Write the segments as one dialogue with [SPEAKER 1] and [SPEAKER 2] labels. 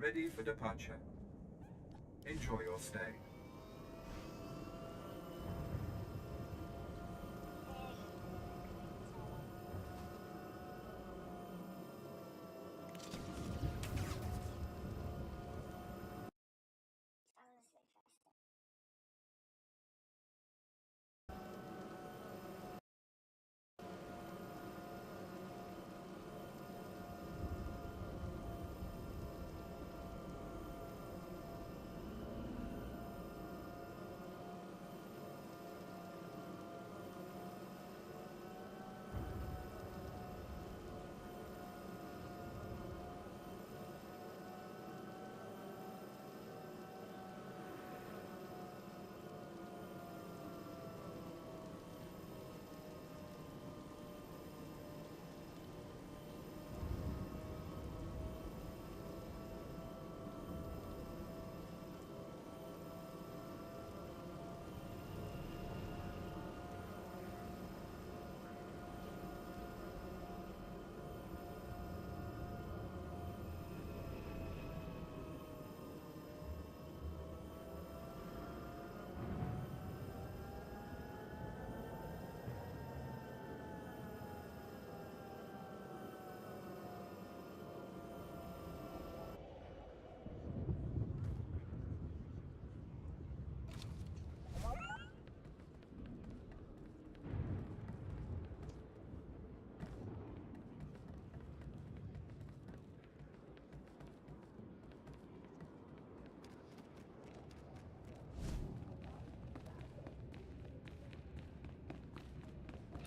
[SPEAKER 1] ready for departure. Enjoy your stay.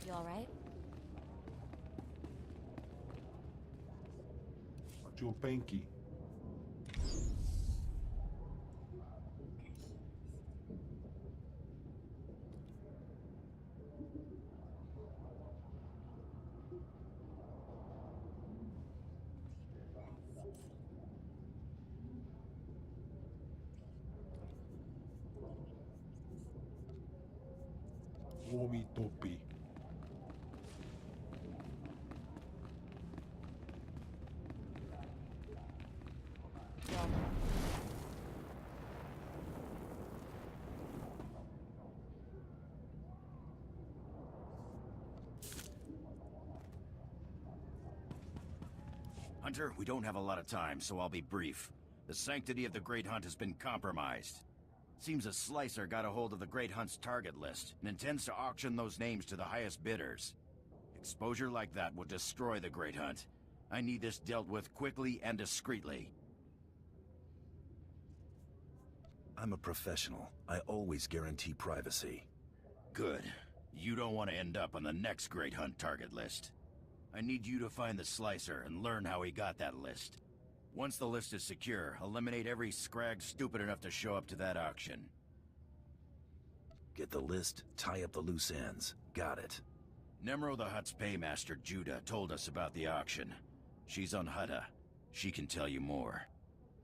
[SPEAKER 2] You alright?
[SPEAKER 3] Your Banky. Omi Topi.
[SPEAKER 4] Hunter, we don't have a lot of time, so I'll be brief. The sanctity of the Great Hunt has been compromised. Seems a slicer got a hold of the Great Hunt's target list and intends to auction those names to the highest bidders. Exposure like that would destroy the Great Hunt. I need this dealt with quickly and discreetly.
[SPEAKER 5] I'm a professional. I always guarantee privacy.
[SPEAKER 4] Good. You don't want to end up on the next Great Hunt target list. I need you to find the slicer and learn how he got that list. Once the list is secure, eliminate every scrag stupid enough to show up to that auction.
[SPEAKER 5] Get the list, tie up the loose ends. Got it.
[SPEAKER 4] Nemro the Hutt's paymaster, Judah, told us about the auction. She's on Hutta. She can tell you more.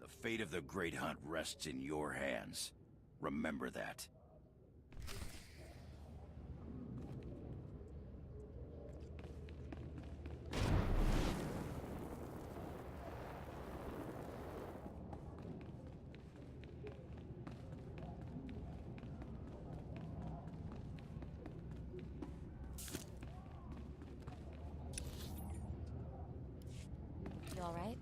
[SPEAKER 4] The fate of the Great Hunt rests in your hands. Remember that.
[SPEAKER 2] You alright?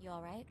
[SPEAKER 2] You alright?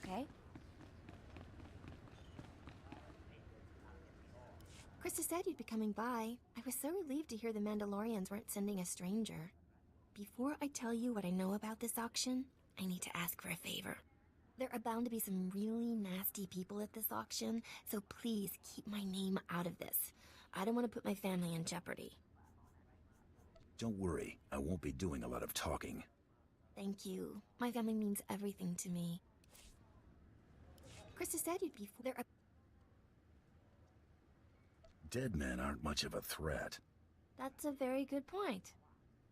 [SPEAKER 2] Okay?
[SPEAKER 6] Krista said you'd be coming by. I was so relieved to hear the Mandalorians weren't sending a stranger. Before I tell you what I know about this auction, I need to ask for a favor. There are bound to be some really nasty people at this auction, so please keep my name out of this. I don't want to put my family in jeopardy.
[SPEAKER 5] Don't worry, I won't be doing a lot of talking.
[SPEAKER 6] Thank you. My family means everything to me. Krista said you'd be... There are...
[SPEAKER 5] Dead men aren't much of a threat.
[SPEAKER 6] That's a very good point.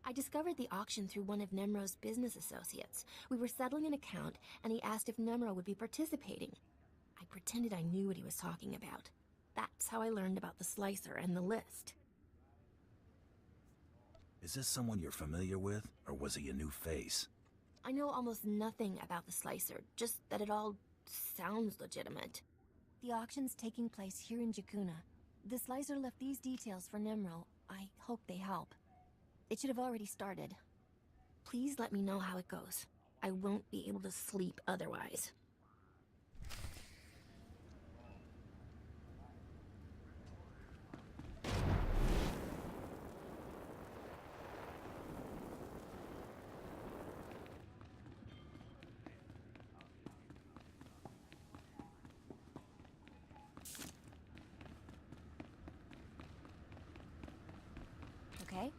[SPEAKER 6] I discovered the auction through one of Nemro's business associates. We were settling an account, and he asked if Nemro would be participating. I pretended I knew what he was talking about. That's how I learned about the slicer and the list.
[SPEAKER 5] Is this someone you're familiar with, or was he a new face?
[SPEAKER 6] I know almost nothing about the slicer, just that it all sounds legitimate. The auction's taking place here in Jakuna. The slicer left these details for Nemro. I hope they help. It should have already started. Please let me know how it goes. I won't be able to sleep otherwise.
[SPEAKER 2] Okay?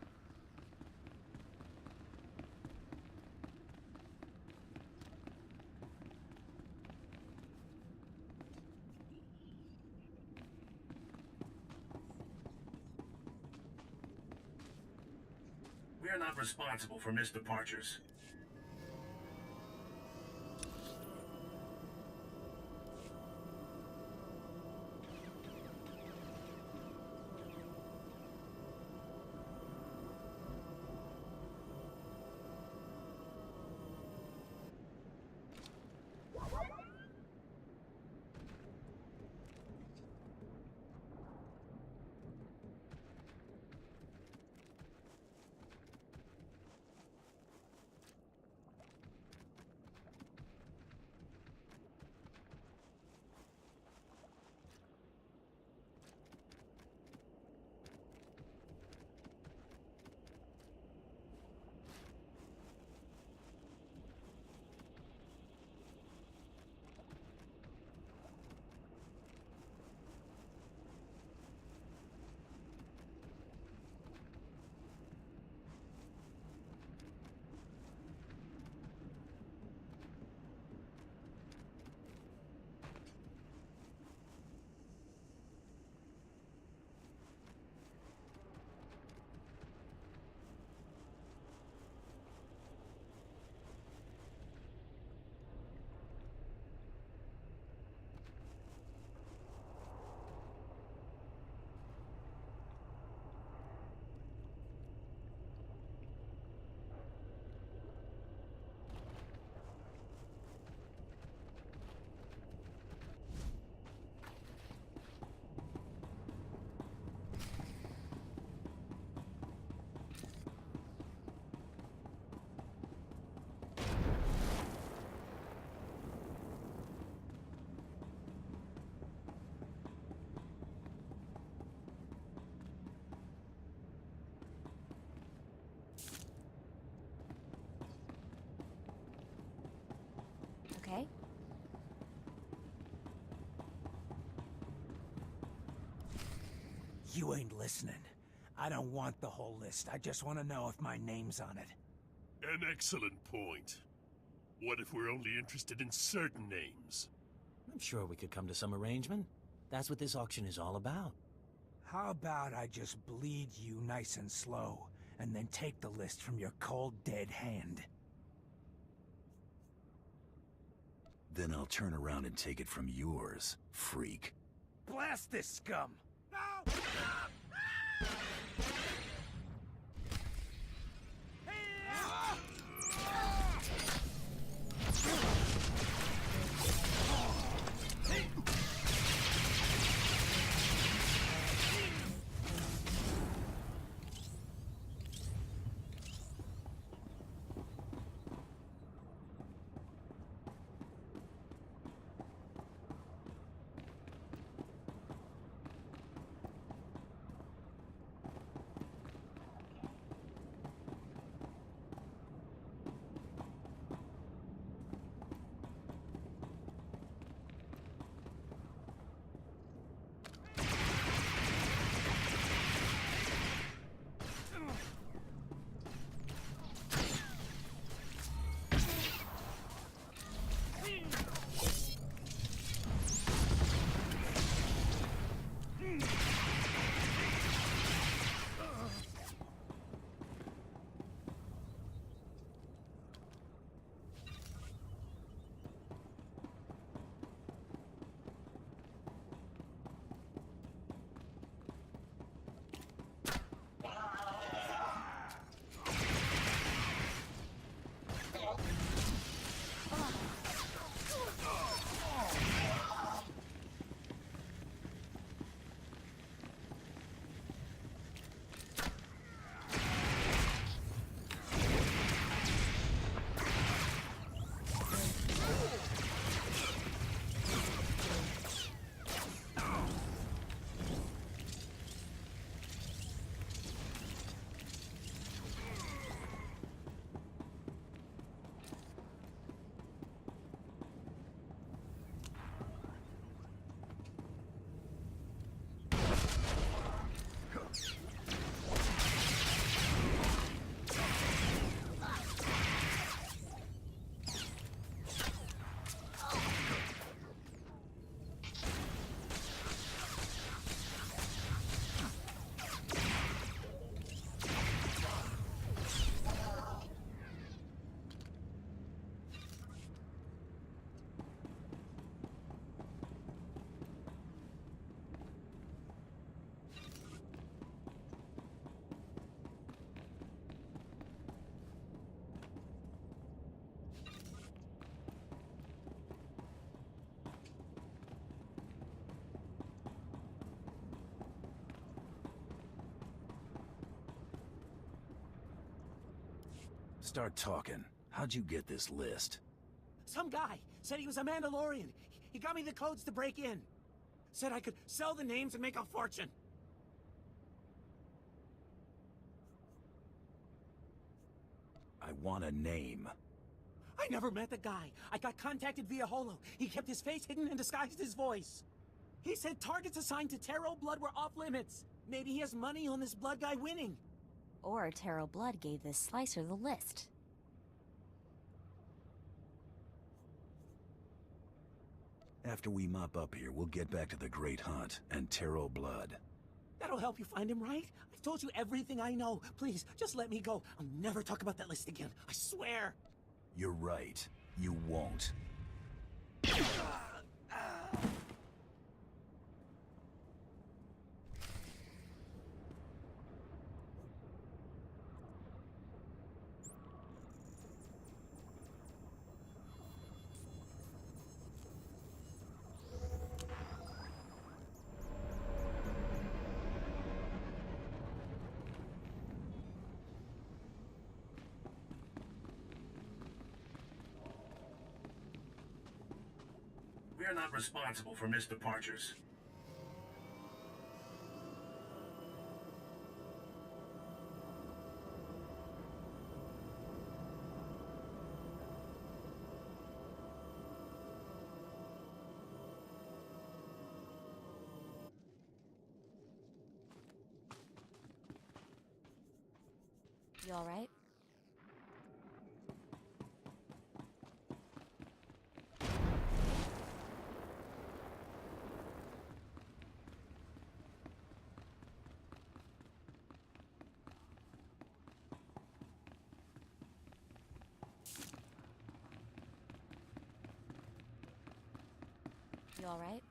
[SPEAKER 7] We are not responsible for missed departures.
[SPEAKER 8] You ain't listening. I don't want the whole list. I just want to know if my name's on it.
[SPEAKER 9] An excellent point. What if we're only interested in certain names?
[SPEAKER 10] I'm sure we could come to some arrangement. That's what this auction is all about.
[SPEAKER 8] How about I just bleed you nice and slow, and then take the list from your cold, dead hand?
[SPEAKER 5] Then I'll turn around and take it from yours, freak.
[SPEAKER 8] Blast this scum! No!
[SPEAKER 5] Start talking. How'd you get this list?
[SPEAKER 10] Some guy said he was a Mandalorian. He got me the codes to break in. Said I could sell the names and make a fortune.
[SPEAKER 5] I want a name.
[SPEAKER 10] I never met the guy. I got contacted via Holo. He kept his face hidden and disguised his voice. He said targets assigned to Taro Blood were off limits. Maybe he has money on this Blood guy winning.
[SPEAKER 2] Or Taro Blood gave this slicer the list.
[SPEAKER 5] After we mop up here, we'll get back to the Great Hunt and Taro Blood.
[SPEAKER 10] That'll help you find him, right? I've told you everything I know. Please, just let me go. I'll never talk about that list again. I swear.
[SPEAKER 5] You're right. You won't.
[SPEAKER 7] We are not responsible for missed departures.
[SPEAKER 2] You alright? You alright?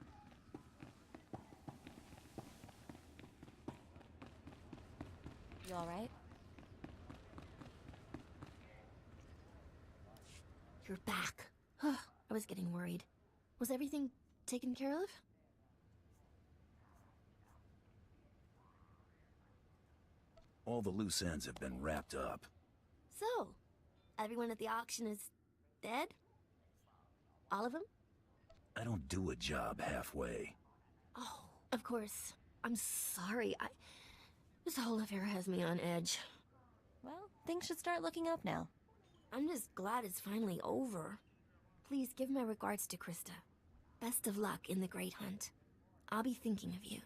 [SPEAKER 2] You alright?
[SPEAKER 6] You're back. I was getting worried. Was everything taken care of?
[SPEAKER 5] All the loose ends have been wrapped up.
[SPEAKER 6] So, everyone at the auction is dead? All of them?
[SPEAKER 5] I don't do a job halfway.
[SPEAKER 6] Oh, of course. I'm sorry. This whole affair has me on edge.
[SPEAKER 2] Well, things should start looking up now.
[SPEAKER 6] I'm just glad it's finally over. Please give my regards to Krista. Best of luck in the Great Hunt. I'll be thinking of you.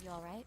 [SPEAKER 2] You alright?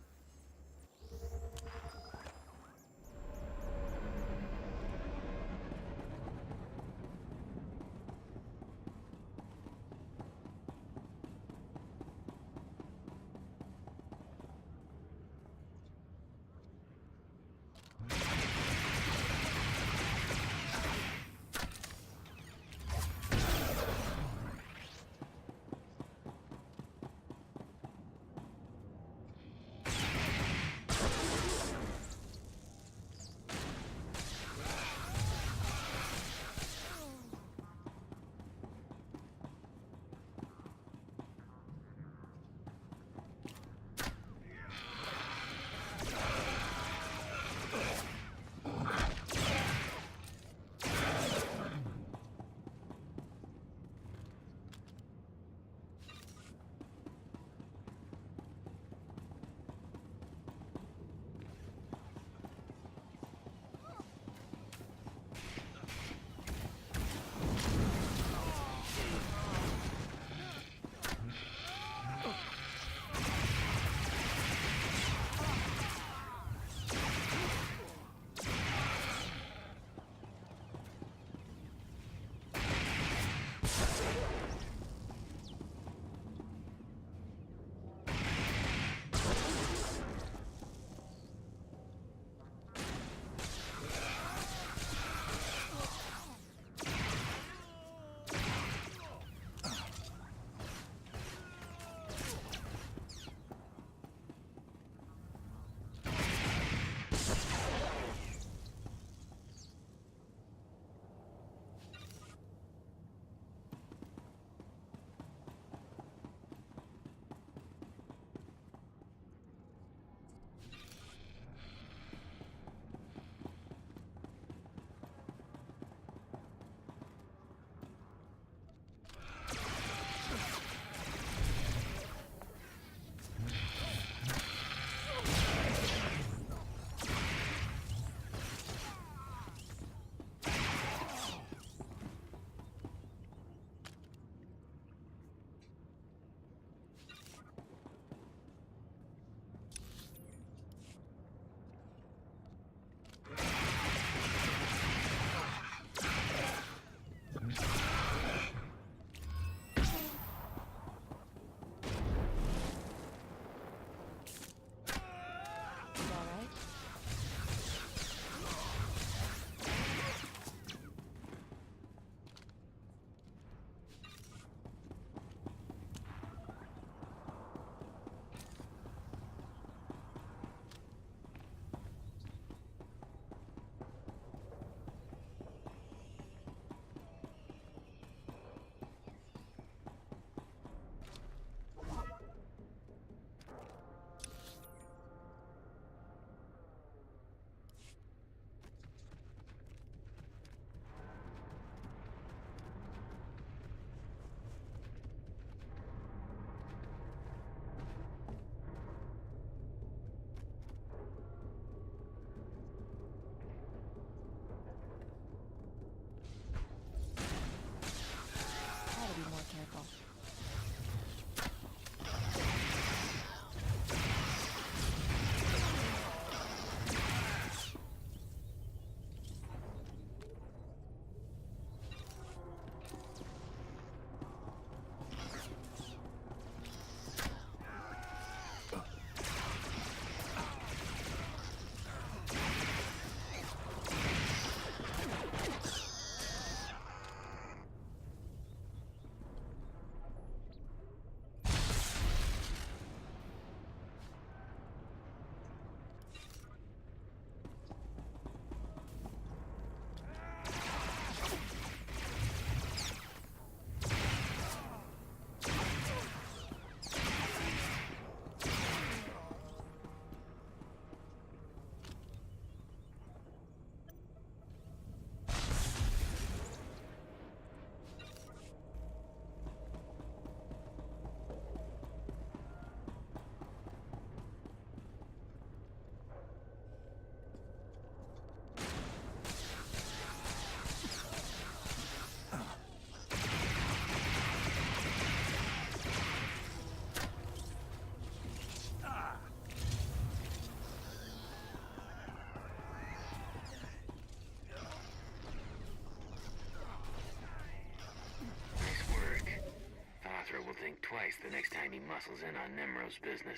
[SPEAKER 11] think twice the next time he muscles in on Nemro's business.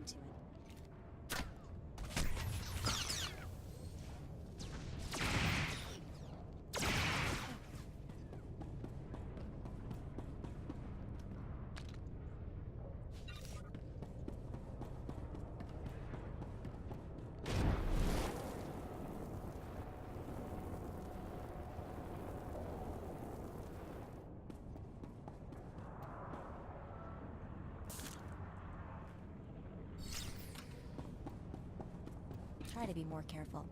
[SPEAKER 2] To it. Try to be more careful.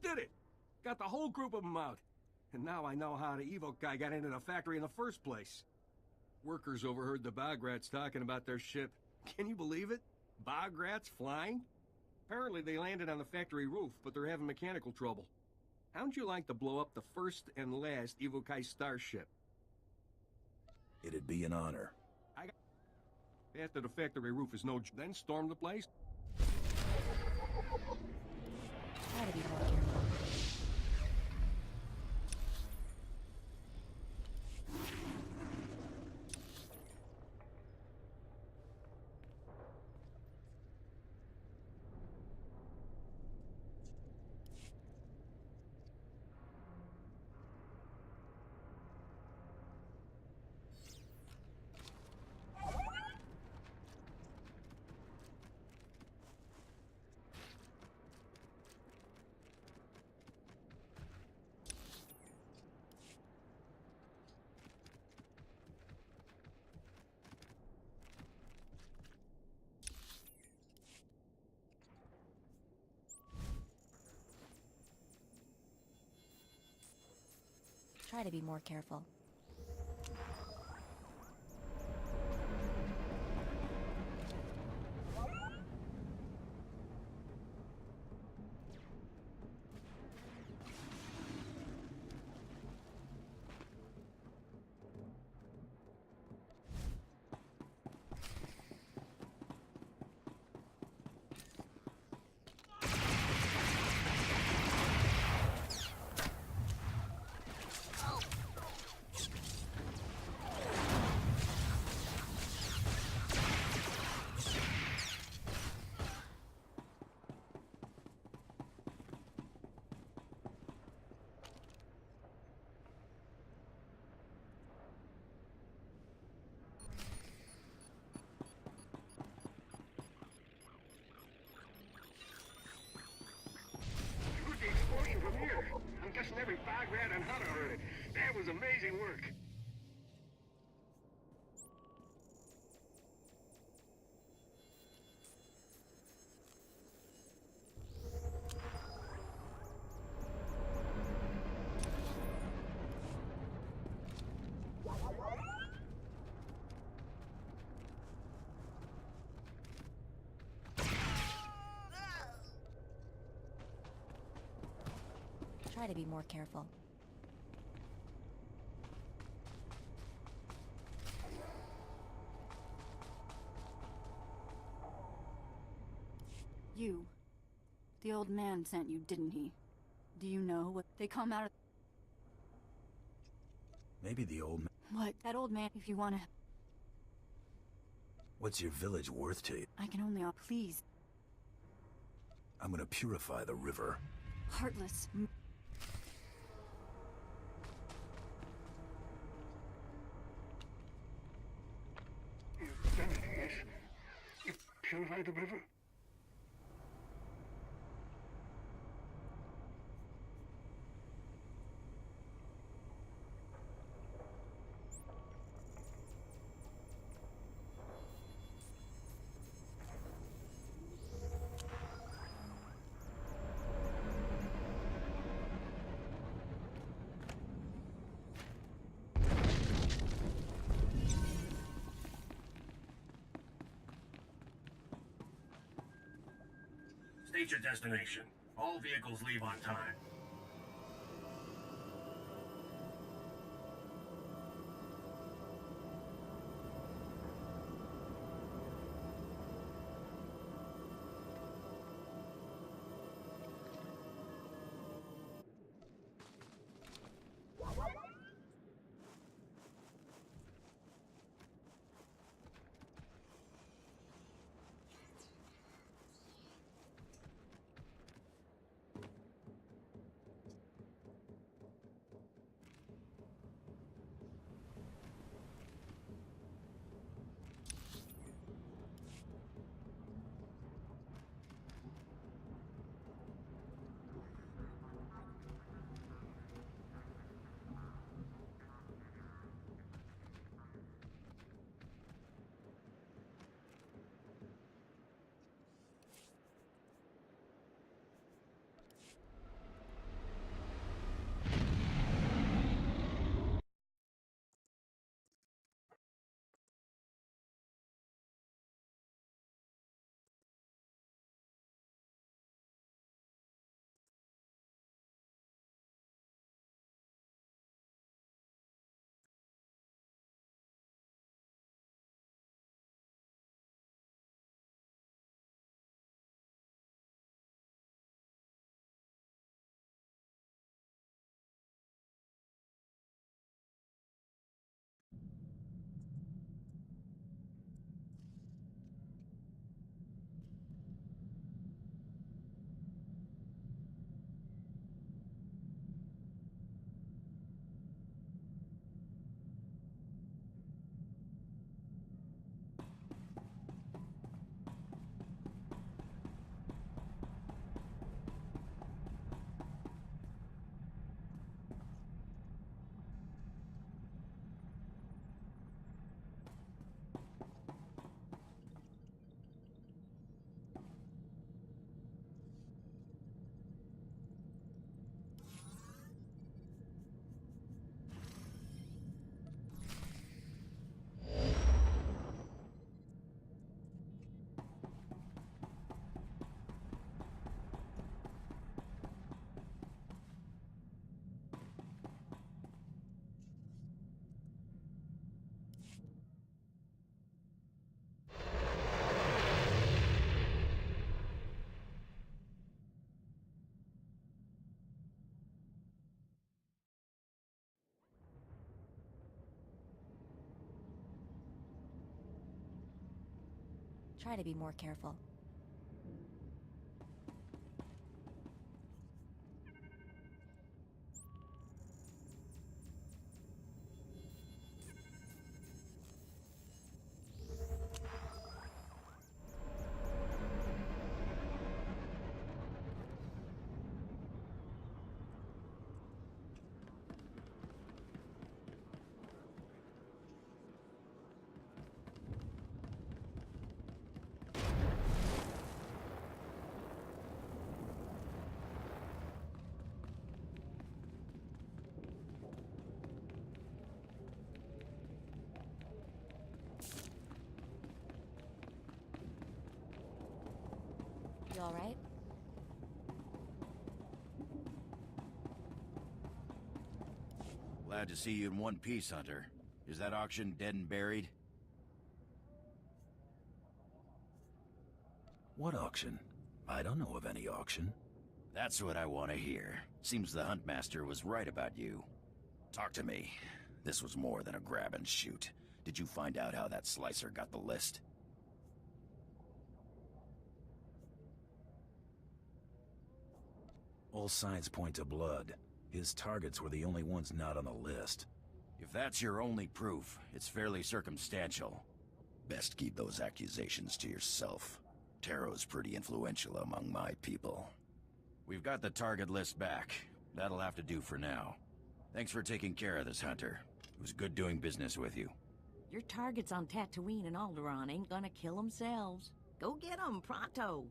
[SPEAKER 12] did it! Got the whole group of them out. And now I know how the Evo guy got into the factory in the first place. Workers overheard the bog rats talking about their ship. Can you believe it? Bog rats flying? Apparently they landed on the factory roof, but they're having mechanical trouble. How'd you like to blow up the first and last Evokai starship?
[SPEAKER 5] It'd be an honor.
[SPEAKER 12] After the factory roof is then storm the place?
[SPEAKER 2] Try to be more careful. Try to be more careful.
[SPEAKER 7] From here. I'm guessing every bog rat and hunter heard it. That was amazing work.
[SPEAKER 2] Try to be more careful.
[SPEAKER 13] You. The old man sent you, didn't he? Do you know what they come out of?
[SPEAKER 5] Maybe the old man.
[SPEAKER 13] What? That old man, if you want to...
[SPEAKER 5] What's your village worth to you?
[SPEAKER 13] I can only... Please.
[SPEAKER 5] I'm gonna purify the river.
[SPEAKER 13] Heartless.
[SPEAKER 7] You purify the river? State your destination. All vehicles leave on time.
[SPEAKER 2] Try to be more careful. You all right?
[SPEAKER 4] Glad to see you in one piece, Hunter. Is that auction dead and buried?
[SPEAKER 5] What auction? I don't know of any auction.
[SPEAKER 4] That's what I want to hear. Seems the Huntmaster was right about you. Talk to me. This was more than a grab and shoot. Did you find out how that slicer got the list?
[SPEAKER 5] All signs point to blood. His targets were the only ones not on the list.
[SPEAKER 4] If that's your only proof, it's fairly circumstantial. Best keep those accusations to yourself. Taro's pretty influential among my people. We've got the target list back. That'll have to do for now. Thanks for taking care of this, Hunter. It was good doing business with you.
[SPEAKER 14] Your targets on Tatooine and Alderaan ain't gonna kill themselves. Go get them, pronto!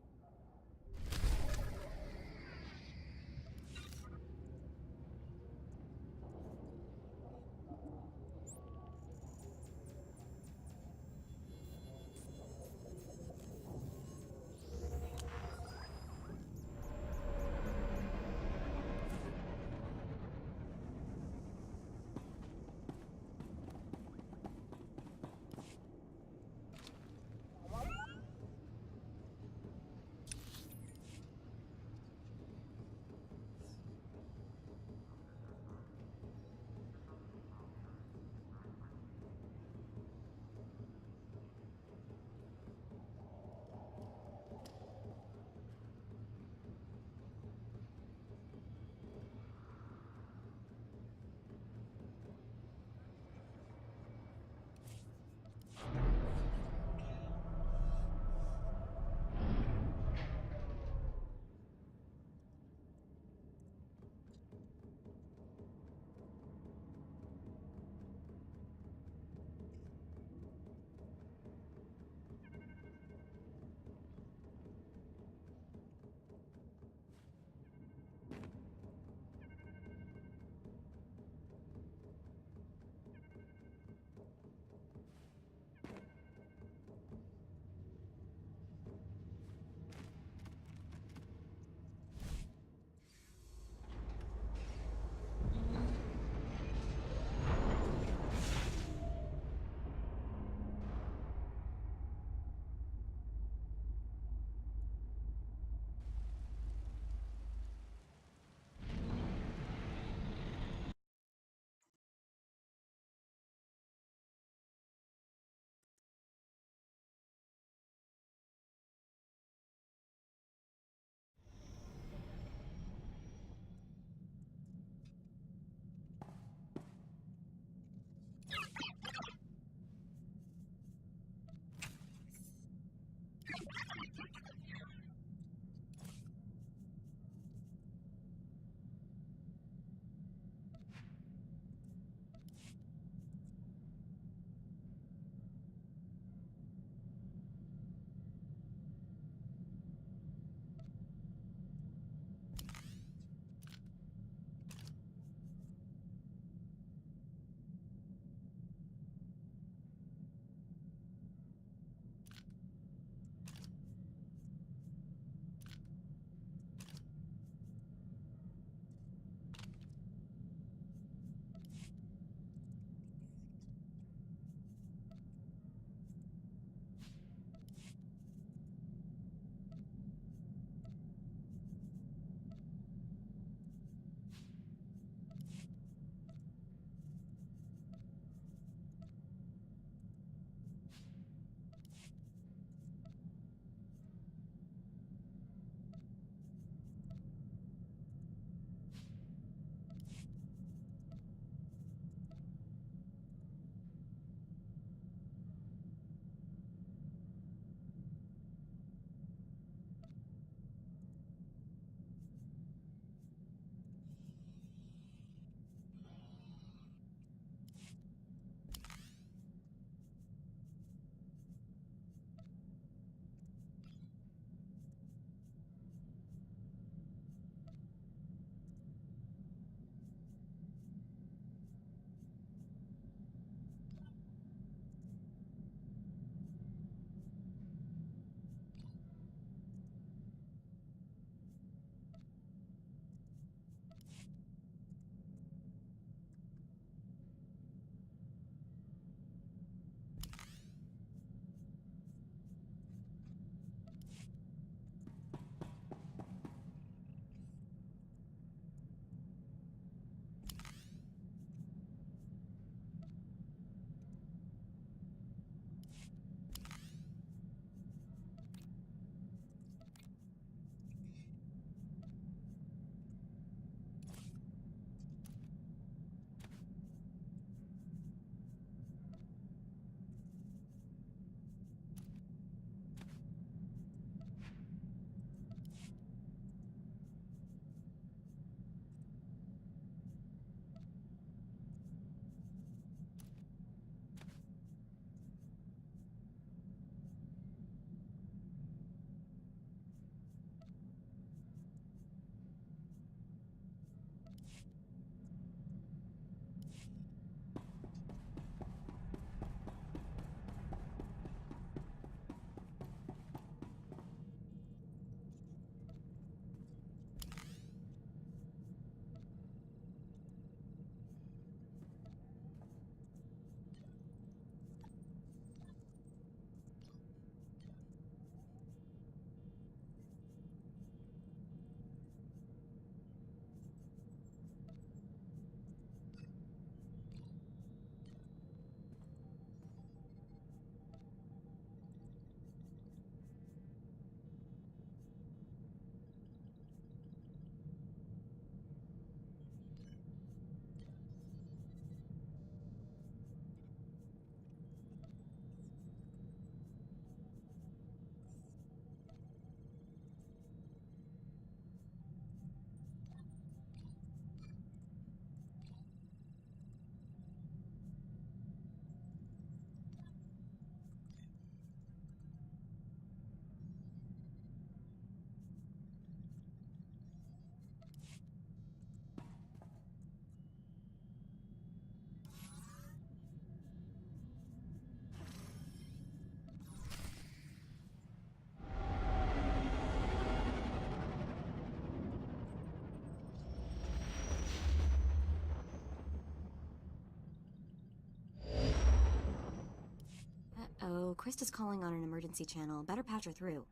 [SPEAKER 2] Uh-oh, Krista's calling on an emergency channel. Better patch her through.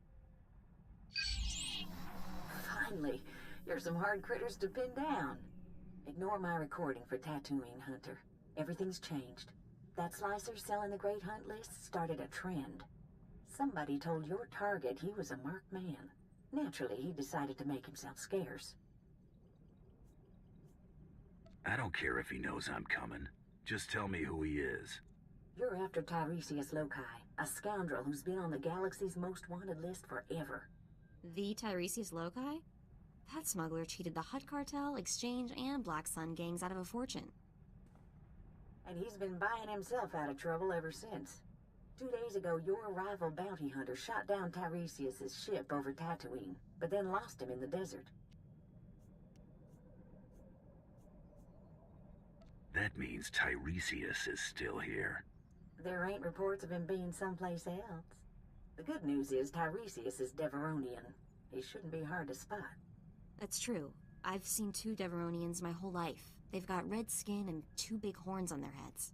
[SPEAKER 15] Finally, you're some hard critters to pin down. Ignore my recording for Tatooine, Hunter. Everything's changed. That slicer selling the Great Hunt list started a trend. Somebody told your target he was a marked man. Naturally, he decided to make himself scarce.
[SPEAKER 5] I don't care if he knows I'm coming. Just tell me who he is.
[SPEAKER 15] You're after Tiresias Loci, a scoundrel who's been on the galaxy's most wanted list forever.
[SPEAKER 2] The Tiresias Loci? That smuggler cheated the Hutt Cartel, Exchange, and Black Sun gangs out of a fortune.
[SPEAKER 15] And he's been buying himself out of trouble ever since. 2 days ago, your rival bounty hunter shot down Tiresias' ship over Tatooine, but then lost him in the desert.
[SPEAKER 5] That means Tiresias is still here.
[SPEAKER 15] There ain't reports of him being someplace else. The good news is Tiresias is Deveronian. He shouldn't be hard to spot.
[SPEAKER 2] That's true. I've seen 2 Deveronians my whole life. They've got red skin and 2 big horns on their heads.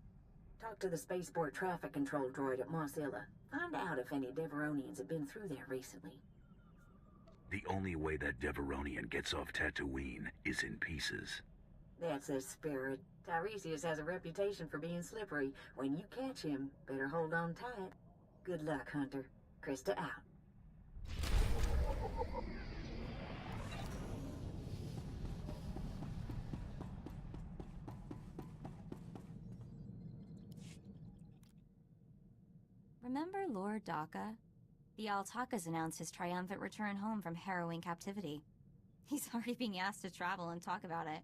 [SPEAKER 15] Talk to the spaceport traffic control droid at Mosilla. Find out if any Deveronians have been through there recently.
[SPEAKER 5] The only way that Deveronian gets off Tatooine is in pieces.
[SPEAKER 15] That's the spirit. Tiresias has a reputation for being slippery. When you catch him, better hold on tight. Good luck, Hunter. Krista out.
[SPEAKER 2] Remember Lord Daka? The Altakas announced his triumphant return home from harrowing captivity. He's already being asked to travel and talk about it.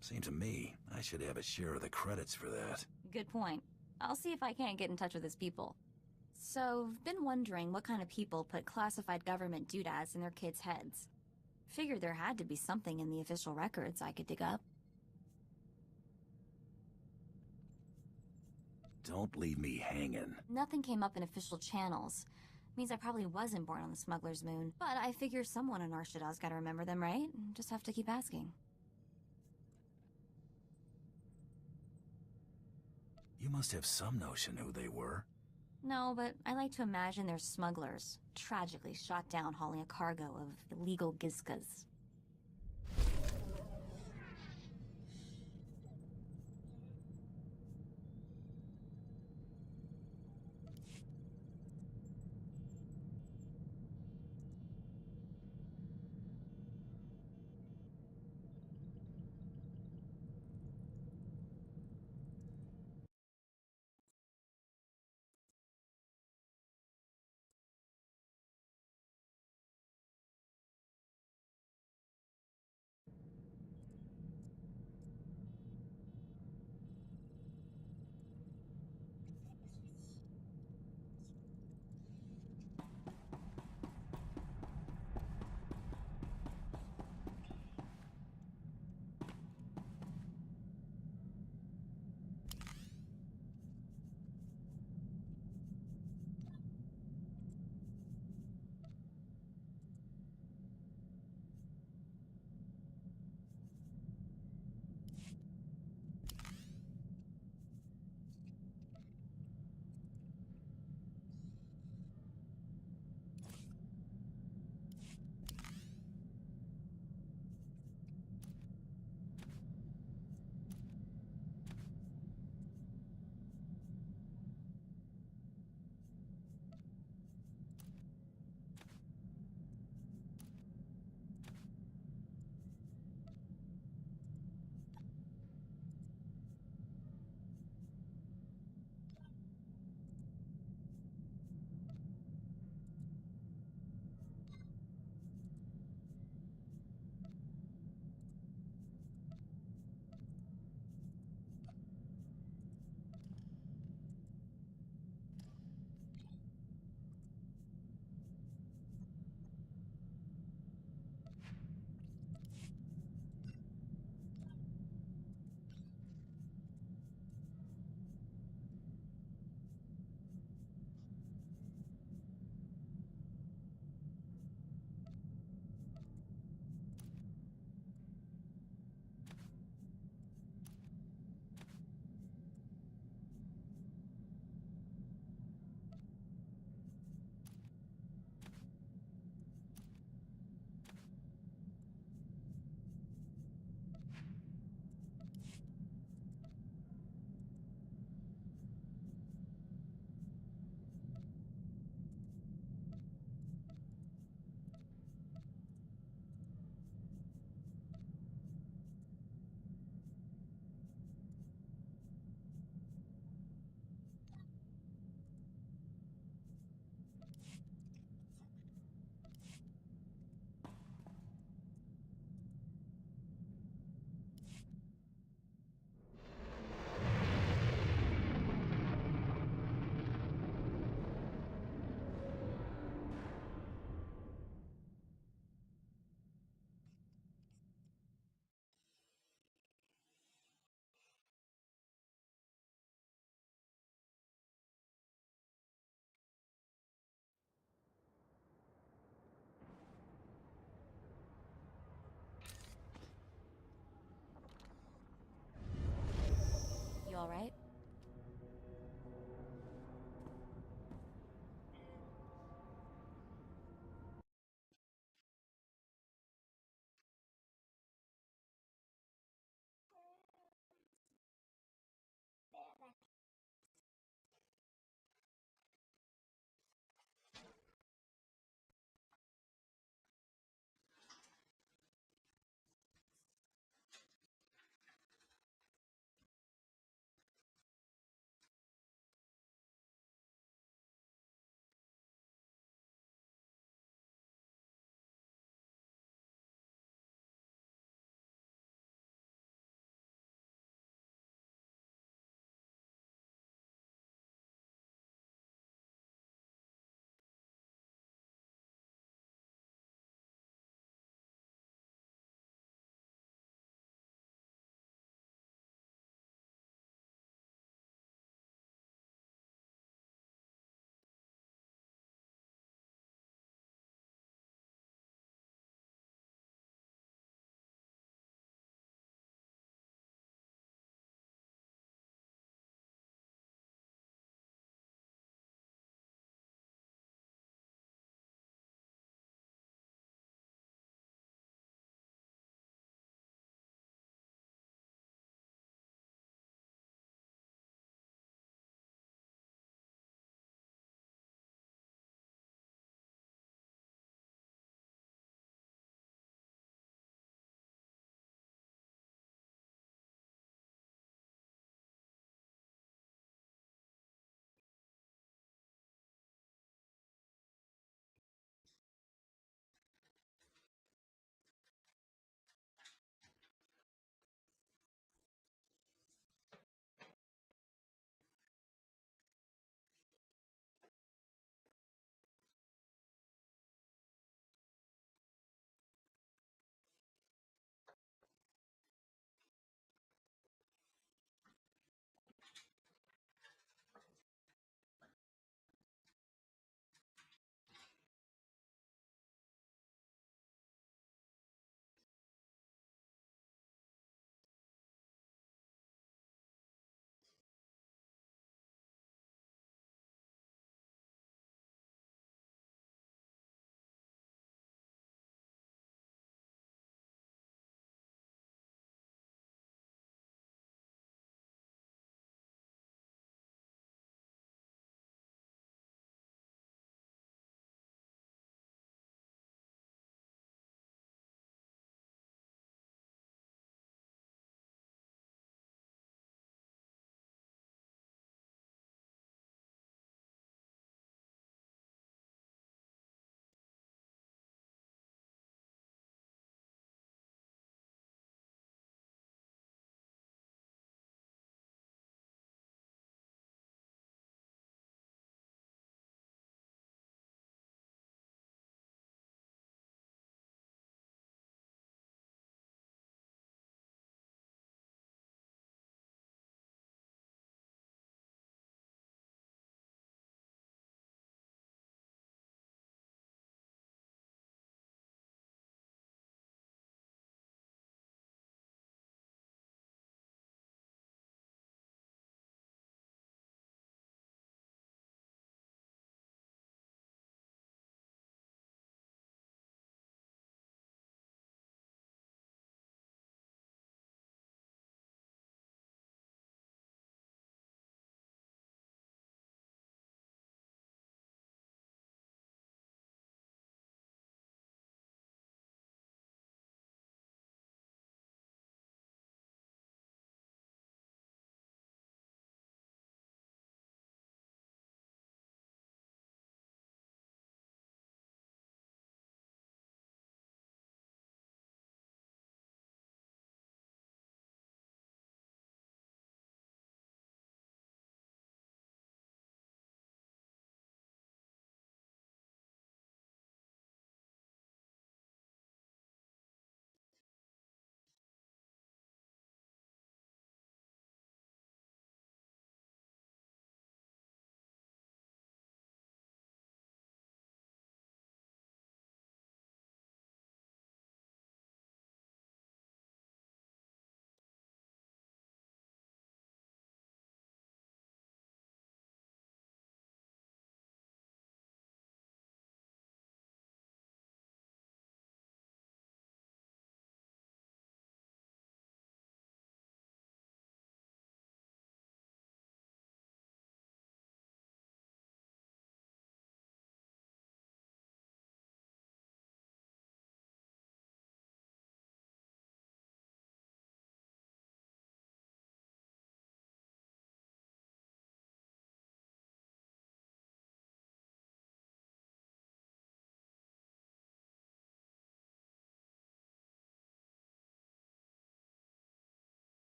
[SPEAKER 5] Seems to me I should have a share of the credits for that.
[SPEAKER 2] Good point. I'll see if I can't get in touch with his people. So, been wondering what kind of people put classified government doodads in their kids' heads. Figured there had to be something in the official records I could dig up.
[SPEAKER 5] Don't leave me hanging.
[SPEAKER 2] Nothing came up in official channels. Means I probably wasn't born on the smuggler's moon. But I figure someone in Arshada's gotta remember them, right? Just have to keep asking.
[SPEAKER 5] You must have some notion who they were.
[SPEAKER 2] No, but I like to imagine they're smugglers, tragically shot down hauling a cargo of illegal gizkas.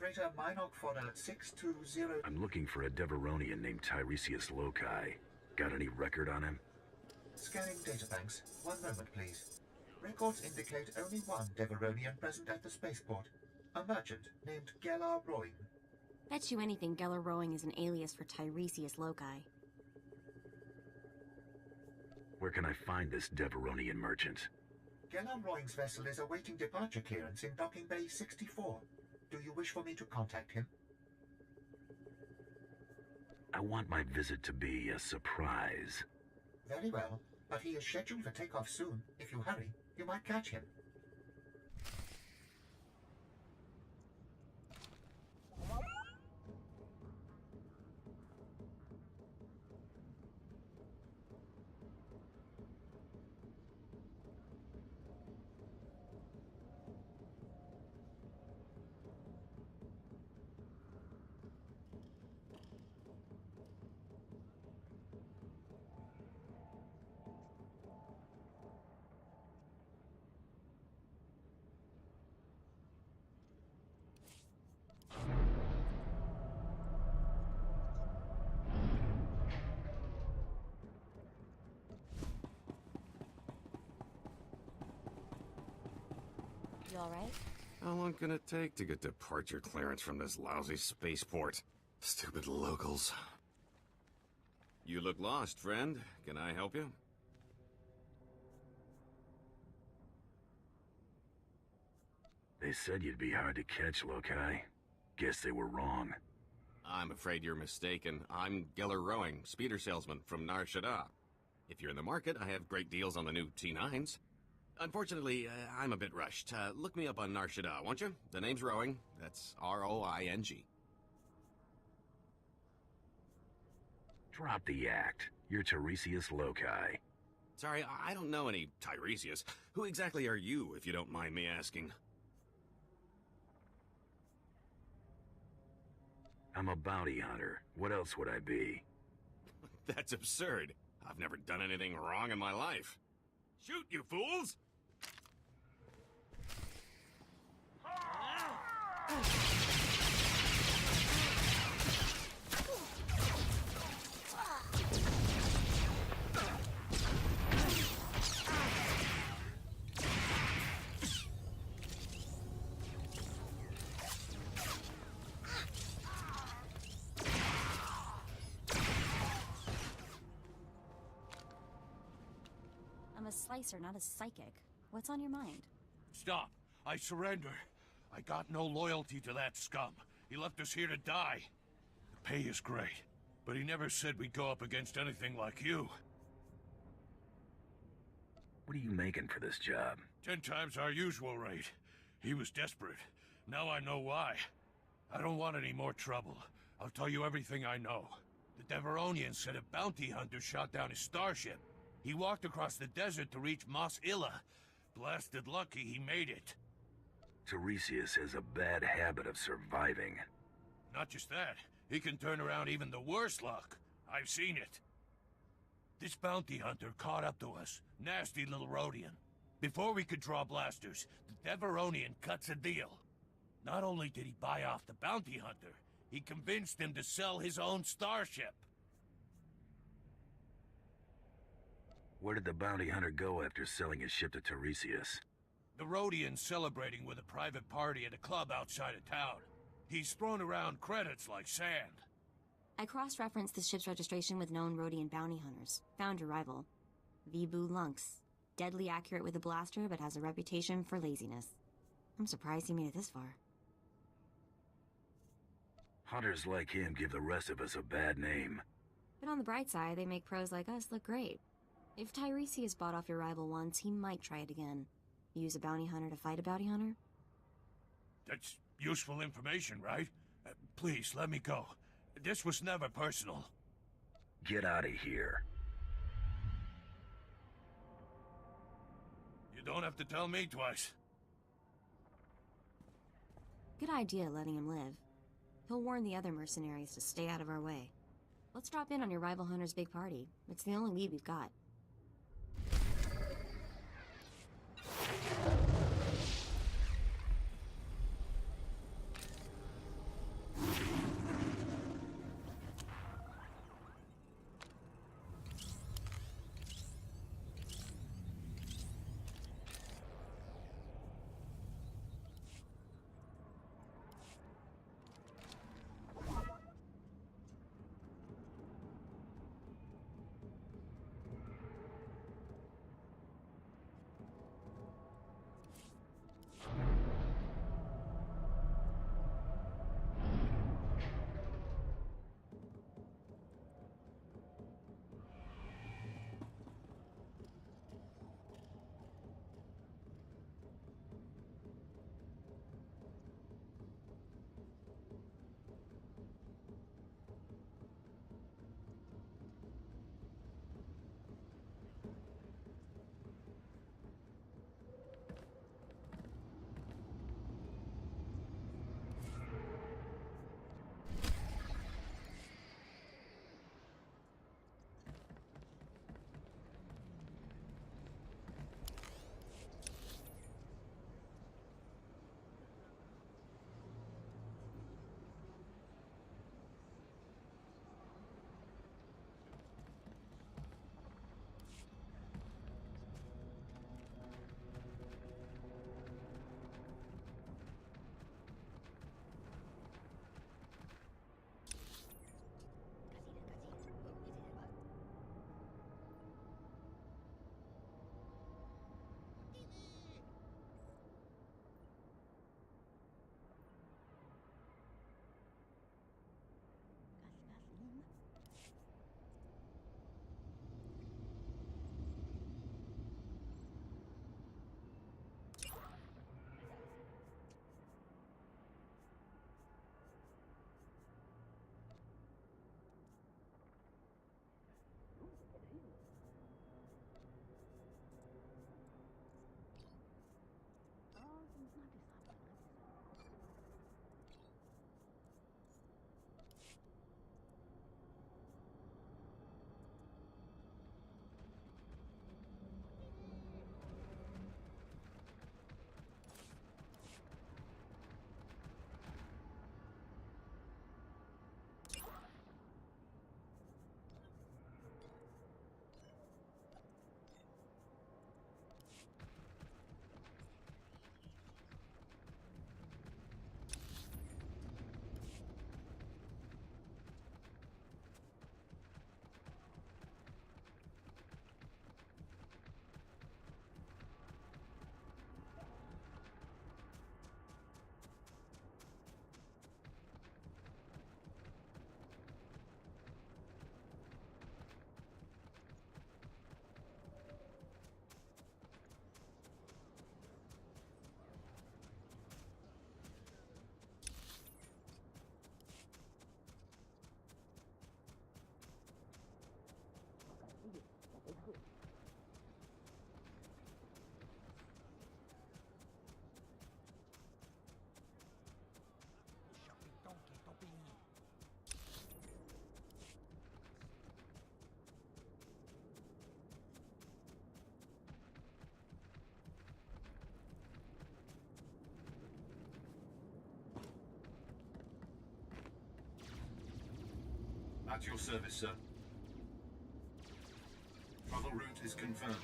[SPEAKER 1] Freighter Minoc fodder 620...
[SPEAKER 5] I'm looking for a Deveronian named Tiresias Loci. Got any record on him?
[SPEAKER 1] Scanning databanks. 1 moment, please. Records indicate only one Deveronian present at the spaceport. A merchant named Gellar Royne.
[SPEAKER 2] Bet you anything Gellar Royne is an alias for Tiresias Loci.
[SPEAKER 5] Where can I find this Deveronian merchant?
[SPEAKER 1] Gellar Royne's vessel is awaiting departure clearance in Docking Bay 64. Do you wish for me to contact him?
[SPEAKER 5] I want my visit to be a surprise.
[SPEAKER 1] Very well, but he is scheduled for takeoff soon. If you hurry, you might catch him.
[SPEAKER 2] You alright?
[SPEAKER 16] How long can it take to get departure clearance from this lousy spaceport? Stupid locals. You look lost, friend. Can I help you?
[SPEAKER 5] They said you'd be hard to catch, Loci. Guess they were wrong.
[SPEAKER 16] I'm afraid you're mistaken. I'm Gellar Royne, speeder salesman from Nar Shaddaa. If you're in the market, I have great deals on the new T9s. Unfortunately, I'm a bit rushed. Look me up on Nar Shaddaa, won't you? The name's Roing. That's R-O-I-N-G.
[SPEAKER 5] Drop the act. You're Tiresias Loci.
[SPEAKER 16] Sorry, I don't know any Tiresias. Who exactly are you, if you don't mind me asking?
[SPEAKER 5] I'm a bounty hunter. What else would I be?
[SPEAKER 16] That's absurd. I've never done anything wrong in my life. Shoot, you fools!
[SPEAKER 2] I'm a slicer, not a psychic. What's on your mind?
[SPEAKER 8] Stop. I surrender. I got no loyalty to that scum. He left us here to die. The pay is great, but he never said we'd go up against anything like you.
[SPEAKER 5] What are you making for this job?
[SPEAKER 8] 10 times our usual rate. He was desperate. Now I know why. I don't want any more trouble. I'll tell you everything I know. The Deveronian said a bounty hunter shot down his starship. He walked across the desert to reach Mos Illa. Blasted lucky he made it.
[SPEAKER 5] Tiresias has a bad habit of surviving.
[SPEAKER 8] Not just that, he can turn around even the worst luck. I've seen it. This bounty hunter caught up to us. Nasty little Rhodian. Before we could draw blasters, the Deveronian cuts a deal. Not only did he buy off the bounty hunter, he convinced him to sell his own starship.
[SPEAKER 5] Where did the bounty hunter go after selling his ship to Tiresias?
[SPEAKER 8] The Rhodian's celebrating with a private party at a club outside of town. He's thrown around credits like sand.
[SPEAKER 2] I cross-referenced the ship's registration with known Rhodian bounty hunters. Found your rival. Vibu Lunx. Deadly accurate with a blaster, but has a reputation for laziness. I'm surprised he made it this far.
[SPEAKER 5] Hunters like him give the rest of us a bad name.
[SPEAKER 2] But on the bright side, they make pros like us look great. If Tiresias bought off your rival once, he might try it again. Use a bounty hunter to fight a bounty hunter?
[SPEAKER 8] That's useful information, right? Please, let me go. This was never personal.
[SPEAKER 5] Get out of here.
[SPEAKER 8] You don't have to tell me twice.
[SPEAKER 2] Good idea letting him live. He'll warn the other mercenaries to stay out of our way. Let's drop in on your rival hunter's big party. It's the only lead we've got.
[SPEAKER 7] At your service, sir. Travel route is confirmed.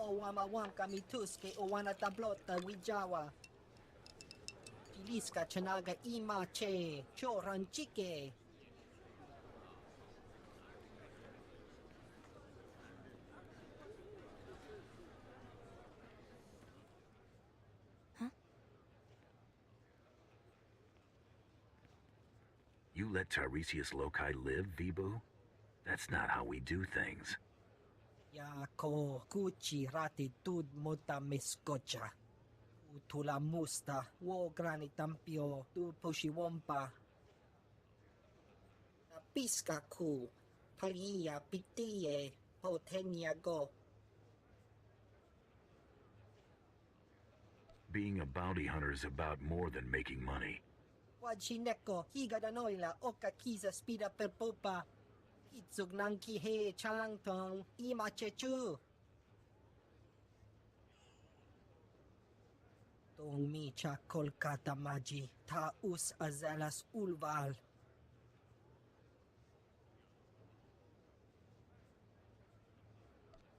[SPEAKER 17] Wamawam kami tuske o wana tablota wijawa. Filiska chanaga ima che, choran chike.
[SPEAKER 5] You let Tiresias Loci live, Vibu? That's not how we do things.
[SPEAKER 17] Yako kuchi rati tud muta miskocha. Utula musta wo grani tampio tu pushiwompa. Piska ku palia pitie potenia go.
[SPEAKER 5] Being a bounty hunter is about more than making money.
[SPEAKER 17] Wajineko higa danoila oka kiza spida per popa. Itsug nangki he chalangtong ima chechu. Tong mi cha Kolkata maji ta us azalas ulval.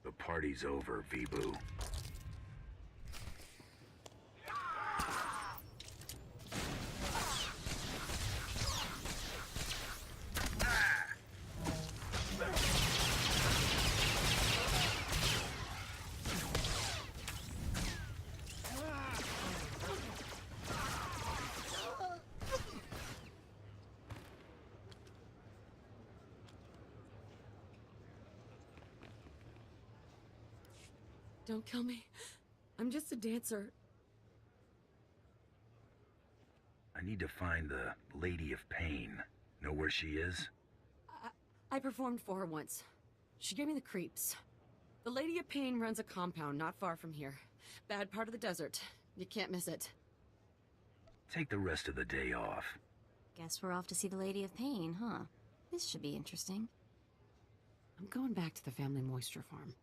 [SPEAKER 5] The party's over, Vibu.
[SPEAKER 18] Don't kill me. I'm just a dancer.
[SPEAKER 5] I need to find the Lady of Pain. Know where she is?
[SPEAKER 18] I performed for her once. She gave me the creeps. The Lady of Pain runs a compound not far from here. Bad part of the desert. You can't miss it.
[SPEAKER 5] Take the rest of the day off.
[SPEAKER 2] Guess we're off to see the Lady of Pain, huh? This should be interesting.
[SPEAKER 18] I'm going back to the family moisture farm.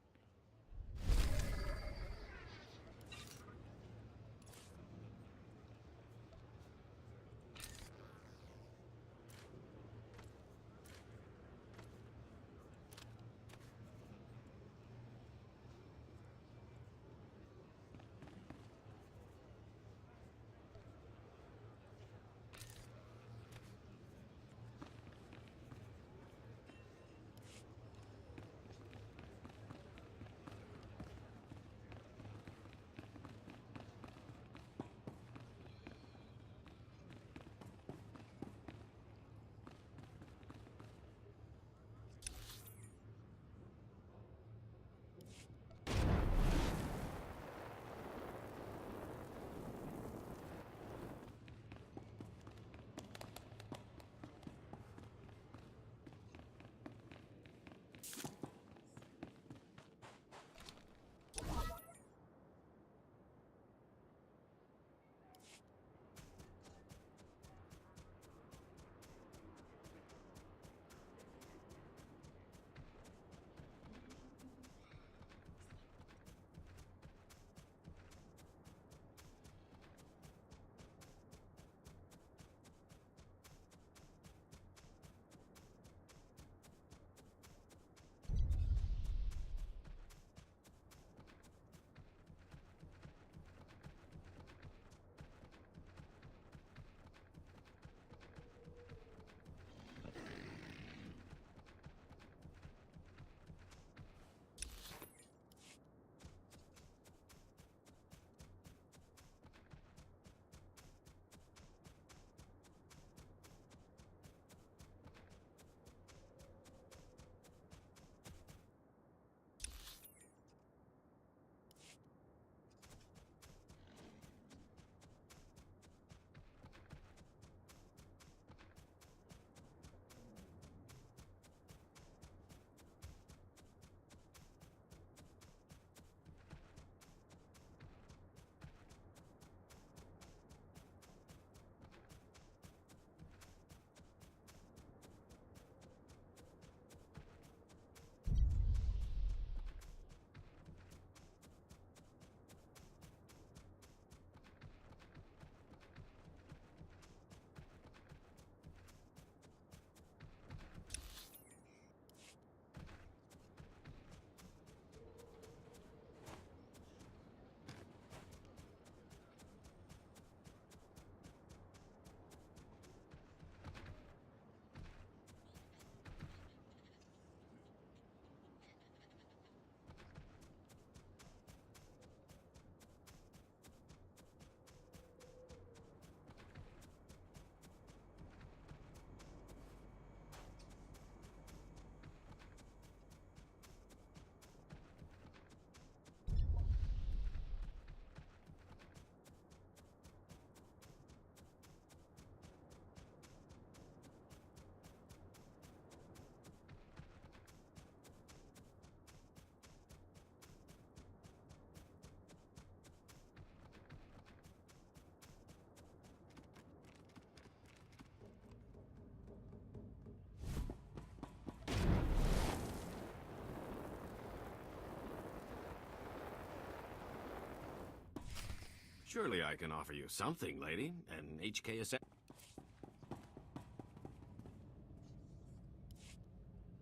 [SPEAKER 16] Surely I can offer you something, lady. An HKS...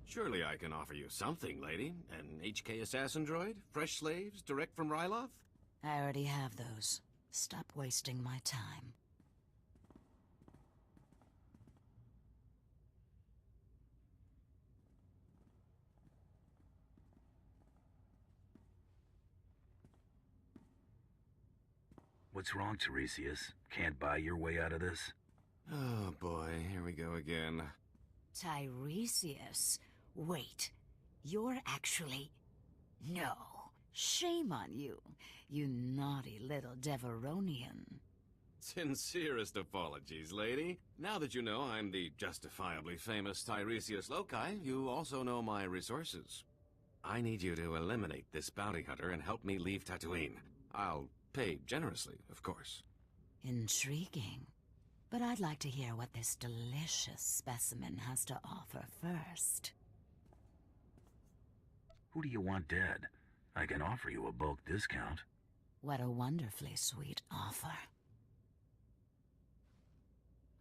[SPEAKER 16] Surely I can offer you something, lady. An HK assassin droid? Fresh slaves, direct from Ryloth?
[SPEAKER 14] I already have those. Stop wasting my time.
[SPEAKER 5] What's wrong, Tiresias? Can't buy your way out of this?
[SPEAKER 16] Oh boy, here we go again.
[SPEAKER 14] Tiresias? Wait, you're actually... No. Shame on you, you naughty little Deveronian.
[SPEAKER 16] Sincerest apologies, lady. Now that you know I'm the justifiably famous Tiresias Loci, you also know my resources. I need you to eliminate this bounty hunter and help me leave Tatooine. I'll pay generously, of course.
[SPEAKER 14] Intriguing. But I'd like to hear what this delicious specimen has to offer first.
[SPEAKER 5] Who do you want dead? I can offer you a bulk discount.
[SPEAKER 14] What a wonderfully sweet offer.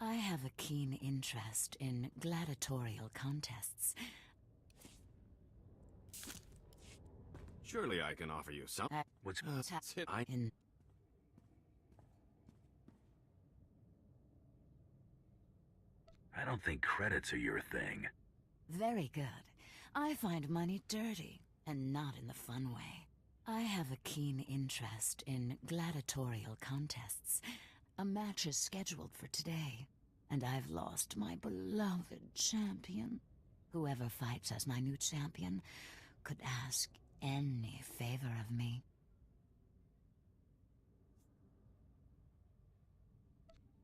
[SPEAKER 14] I have a keen interest in gladiatorial contests.
[SPEAKER 16] Surely I can offer you some...
[SPEAKER 5] What's... I don't think credits are your thing.
[SPEAKER 14] Very good. I find money dirty, and not in the fun way. I have a keen interest in gladiatorial contests. A match is scheduled for today, and I've lost my beloved champion. Whoever fights as my new champion could ask any favor of me.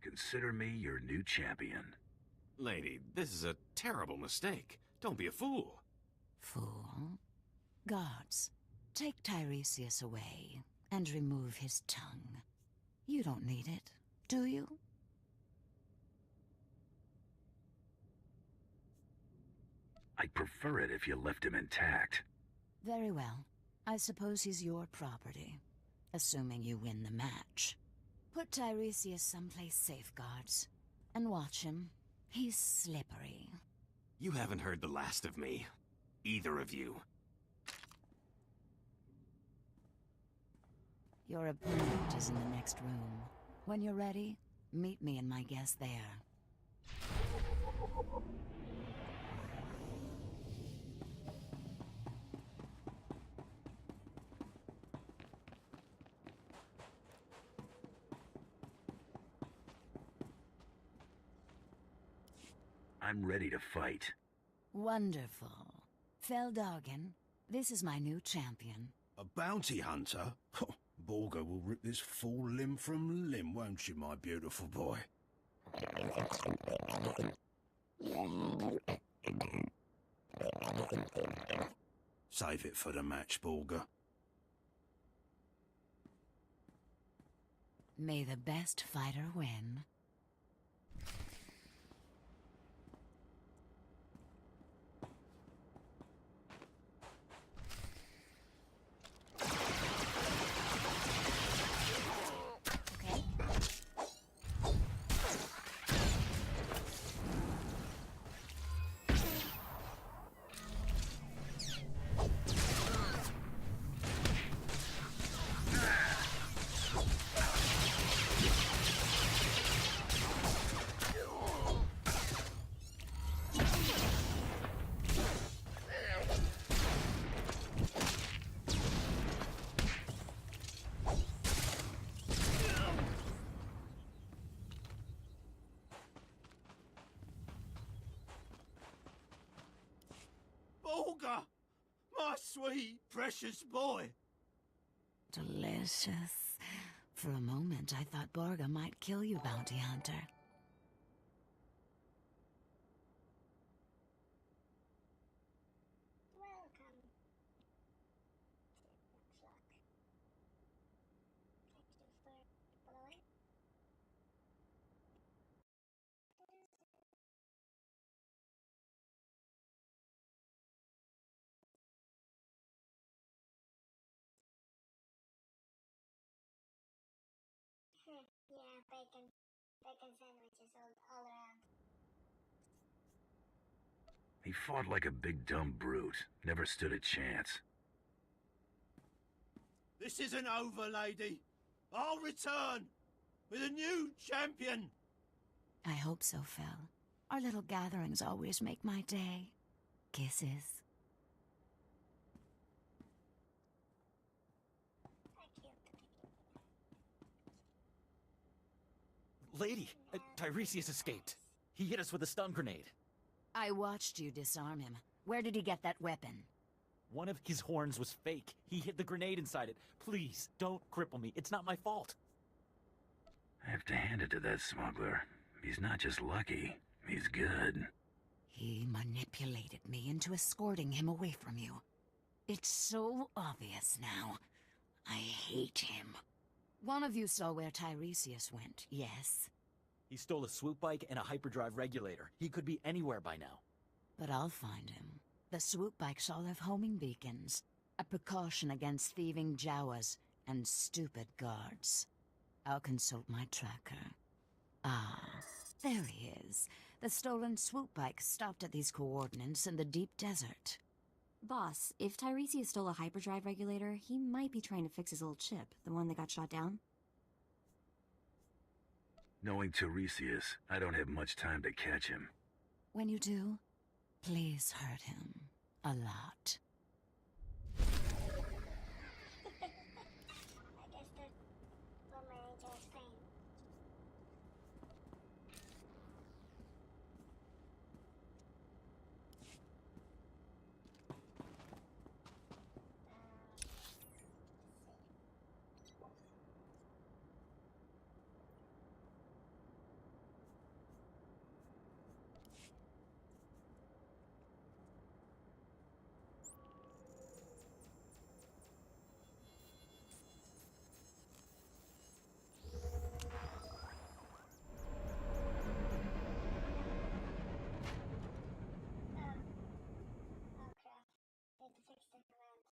[SPEAKER 5] Consider me your new champion.
[SPEAKER 16] Lady, this is a terrible mistake. Don't be a fool.
[SPEAKER 14] Fool? Guards, take Tiresias away and remove his tongue. You don't need it, do you?
[SPEAKER 5] I'd prefer it if you left him intact.
[SPEAKER 14] Very well. I suppose he's your property, assuming you win the match. Put Tiresias someplace safe, guards, and watch him. He's slippery.
[SPEAKER 16] You haven't heard the last of me. Either of you.
[SPEAKER 14] Your opponent is in the next room. When you're ready, meet me and my guest there.
[SPEAKER 5] I'm ready to fight.
[SPEAKER 14] Wonderful. Feldhagen, this is my new champion.
[SPEAKER 19] A bounty hunter? Borga will rip this fool limb from limb, won't you, my beautiful boy? Save it for the match, Borga.
[SPEAKER 14] May the best fighter win.
[SPEAKER 8] Borga! My sweet, precious boy!
[SPEAKER 14] Delicious. For a moment, I thought Borga might kill you, Bounty Hunter.
[SPEAKER 20] bacon sandwiches all around.
[SPEAKER 5] He fought like a big dumb brute. Never stood a chance.
[SPEAKER 8] This isn't over, lady. I'll return with a new champion.
[SPEAKER 14] I hope so, Phil. Our little gatherings always make my day. Kisses.
[SPEAKER 21] Lady, Tiresias escaped. He hit us with a stun grenade.
[SPEAKER 14] I watched you disarm him. Where did he get that weapon?
[SPEAKER 21] One of his horns was fake. He hid the grenade inside it. Please, don't cripple me. It's not my fault.
[SPEAKER 5] I have to hand it to that smuggler. He's not just lucky, he's good.
[SPEAKER 14] He manipulated me into escorting him away from you. It's so obvious now. I hate him. One of you saw where Tiresias went, yes?
[SPEAKER 21] He stole a swoop bike and a hyperdrive regulator. He could be anywhere by now.
[SPEAKER 14] But I'll find him. The swoop bikes all have homing beacons. A precaution against thieving Jawas and stupid guards. I'll consult my tracker. Ah, there he is. The stolen swoop bike stopped at these coordinates in the deep desert.
[SPEAKER 2] Boss, if Tiresias stole a hyperdrive regulator, he might be trying to fix his old chip, the one that got shot down.
[SPEAKER 5] Knowing Tiresias, I don't have much time to catch him.
[SPEAKER 14] When you do, please hurt him. A lot.
[SPEAKER 20] I guess that's what my angel is saying. Need to fix them around this.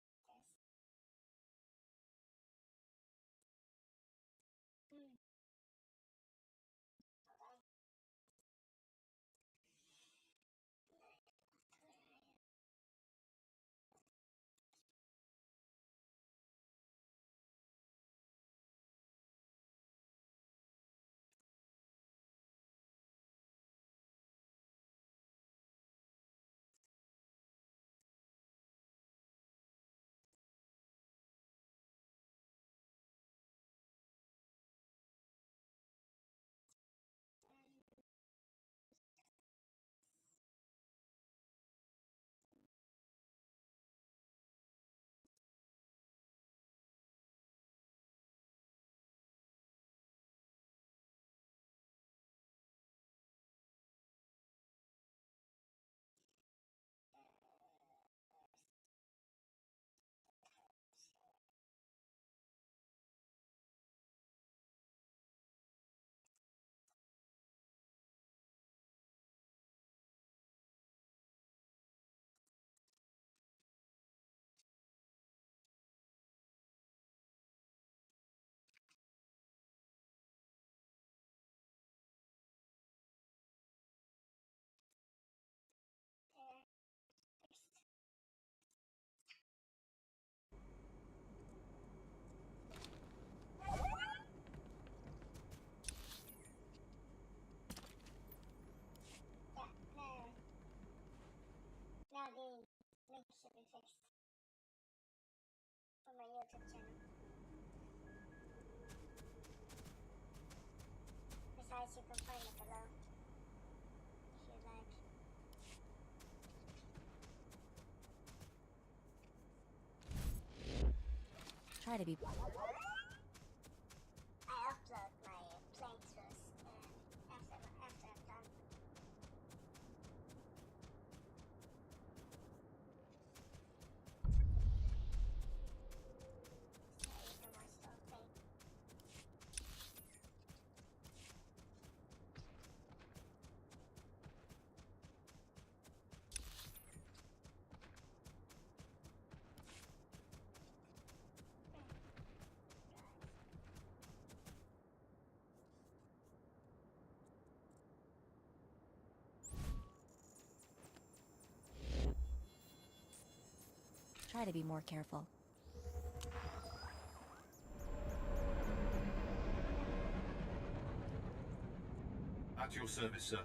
[SPEAKER 20] Hold on. Now the link should be fixed on my YouTube channel. Besides, you can find it below if you'd like.
[SPEAKER 2] Try to be...
[SPEAKER 20] I upload my playthroughs after I'm done.
[SPEAKER 2] Try to be more careful.
[SPEAKER 7] At your service, sir.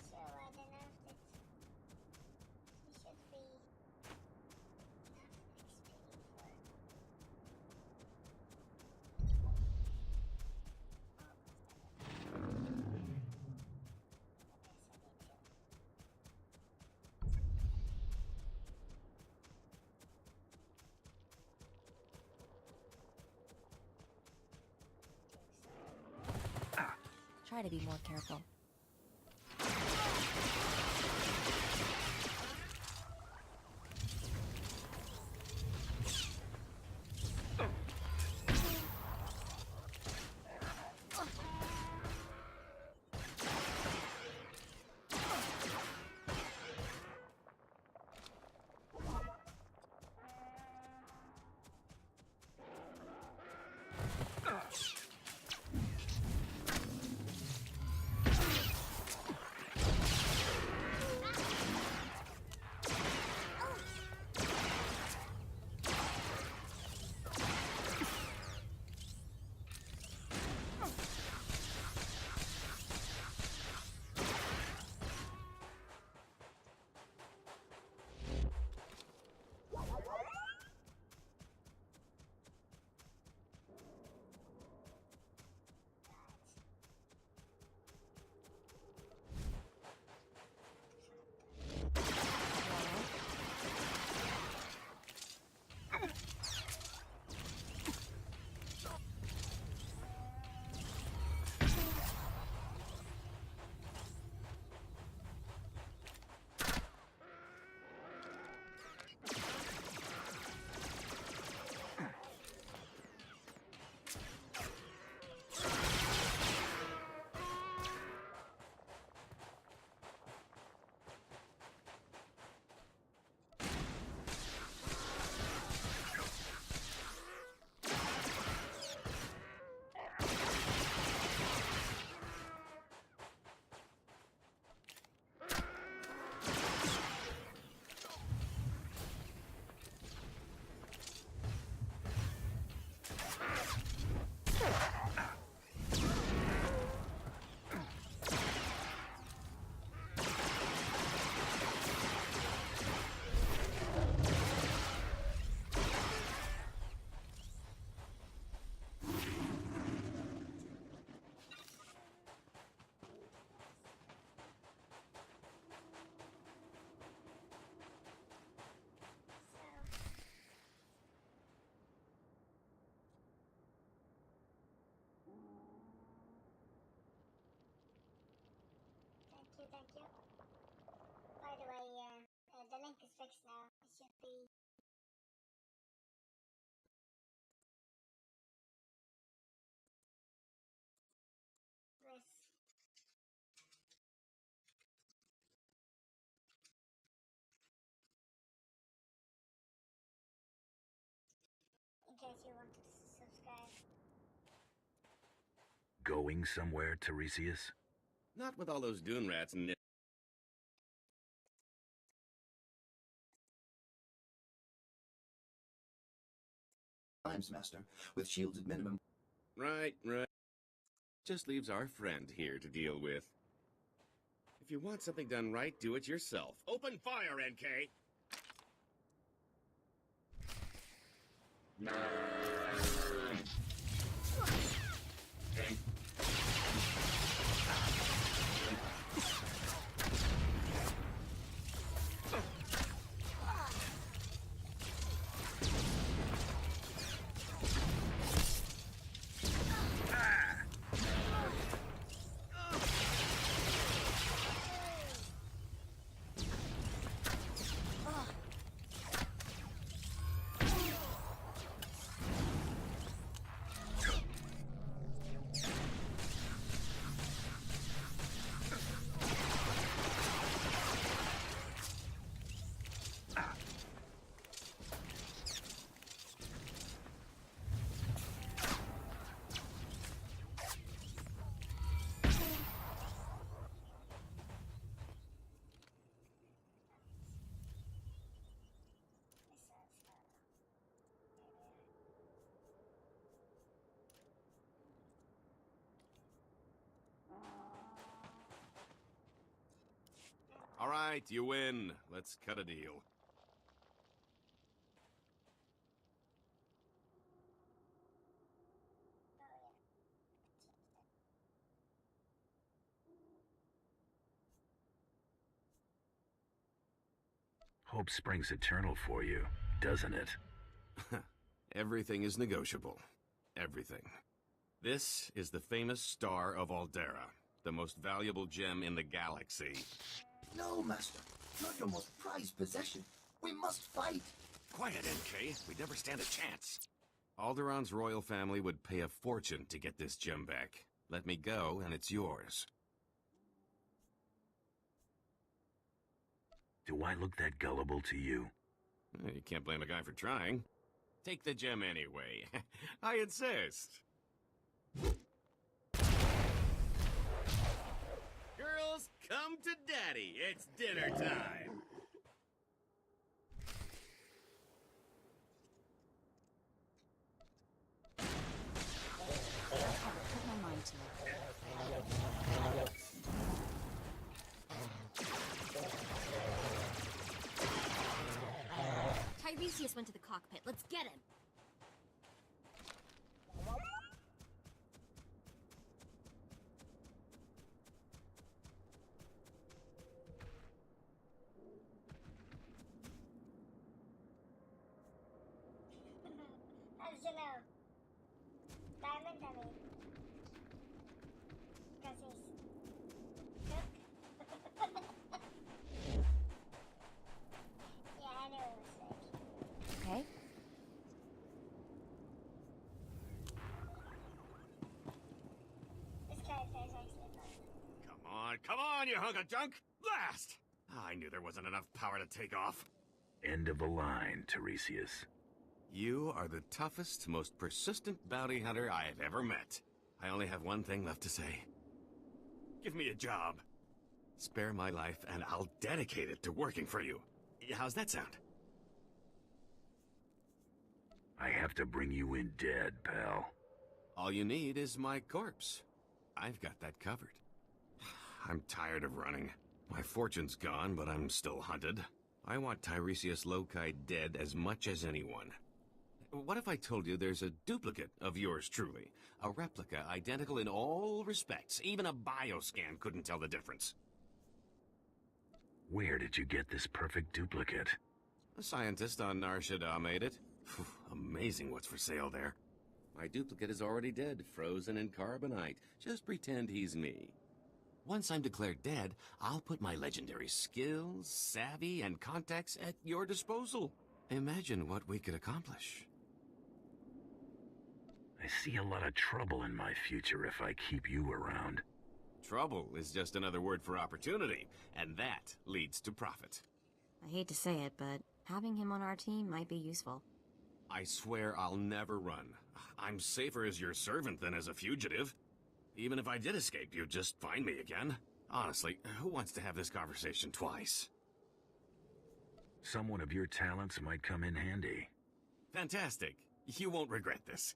[SPEAKER 20] So I don't know if that we should be enough XP for
[SPEAKER 2] Try to be more careful.
[SPEAKER 20] Thank you. By the way, the link is fixed now. It should be this. In case you wanted to subscribe.
[SPEAKER 5] Going somewhere, Tiresias?
[SPEAKER 16] Not with all those dune rats and...
[SPEAKER 3] Times, Master, with shields at minimum.
[SPEAKER 16] Right. Just leaves our friend here to deal with. If you want something done right, do it yourself. Open fire, NK! right, you win. Let's cut a deal.
[SPEAKER 5] Hope springs eternal for you, doesn't it?
[SPEAKER 16] Everything is negotiable. Everything. This is the famous Star of Aldera, the most valuable gem in the galaxy.
[SPEAKER 3] No, Master. Not your most prized possession. We must fight.
[SPEAKER 16] Quiet, NK. We'd never stand a chance. Alderon's royal family would pay a fortune to get this gem back. Let me go, and it's yours.
[SPEAKER 5] Do I look that gullible to you?
[SPEAKER 16] You can't blame a guy for trying. Take the gem anyway. I insist. Girls, come to Daddy. It's dinner time.
[SPEAKER 2] Put my mind to it. Tiresias went to the cockpit. Let's get him.
[SPEAKER 20] How'd you know? Diamond, I mean. Because he's cook. Yeah, I knew it was fake.
[SPEAKER 2] Okay.
[SPEAKER 20] This character is actually fun.
[SPEAKER 16] Come on, you hunk of junk! Blast! I knew there wasn't enough power to take off.
[SPEAKER 5] End of the line, Tiresias.
[SPEAKER 16] You are the toughest, most persistent bounty hunter I have ever met. I only have one thing left to say. Give me a job. Spare my life, and I'll dedicate it to working for you. How's that sound?
[SPEAKER 5] I have to bring you in dead, pal.
[SPEAKER 16] All you need is my corpse. I've got that covered. I'm tired of running. My fortune's gone, but I'm still hunted. I want Tiresias Loci dead as much as anyone. What if I told you there's a duplicate of yours truly? A replica identical in all respects. Even a bioscan couldn't tell the difference.
[SPEAKER 5] Where did you get this perfect duplicate?
[SPEAKER 16] A scientist on Nar Shaddaa made it. Amazing what's for sale there. My duplicate is already dead, frozen in carbonite. Just pretend he's me. Once I'm declared dead, I'll put my legendary skills, savvy, and contacts at your disposal. Imagine what we could accomplish.
[SPEAKER 5] I see a lot of trouble in my future if I keep you around.
[SPEAKER 16] Trouble is just another word for opportunity, and that leads to profit.
[SPEAKER 2] I hate to say it, but having him on our team might be useful.
[SPEAKER 16] I swear I'll never run. I'm safer as your servant than as a fugitive. Even if I did escape, you'd just find me again. Honestly, who wants to have this conversation twice?
[SPEAKER 5] Someone of your talents might come in handy.
[SPEAKER 16] Fantastic. You won't regret this.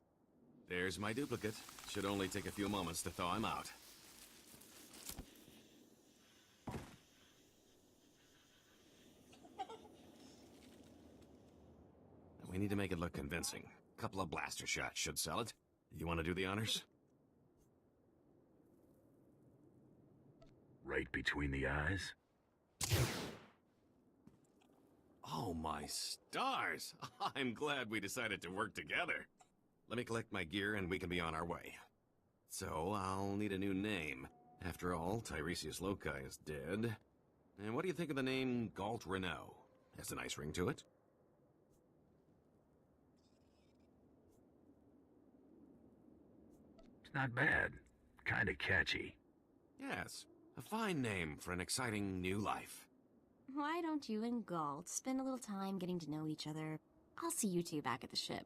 [SPEAKER 16] There's my duplicate. Should only take a few moments to thaw him out. We need to make it look convincing. A couple of blaster shots should sell it. You want to do the honors?
[SPEAKER 5] Right between the eyes?
[SPEAKER 16] Oh my stars! I'm glad we decided to work together. Let me collect my gear and we can be on our way. So, I'll need a new name. After all, Tiresias Loci is dead. And what do you think of the name Galt Renault? Has a nice ring to it.
[SPEAKER 5] It's not bad. Kinda catchy.
[SPEAKER 16] Yes, a fine name for an exciting new life.
[SPEAKER 2] Why don't you and Galt spend a little time getting to know each other? I'll see you two back at the ship.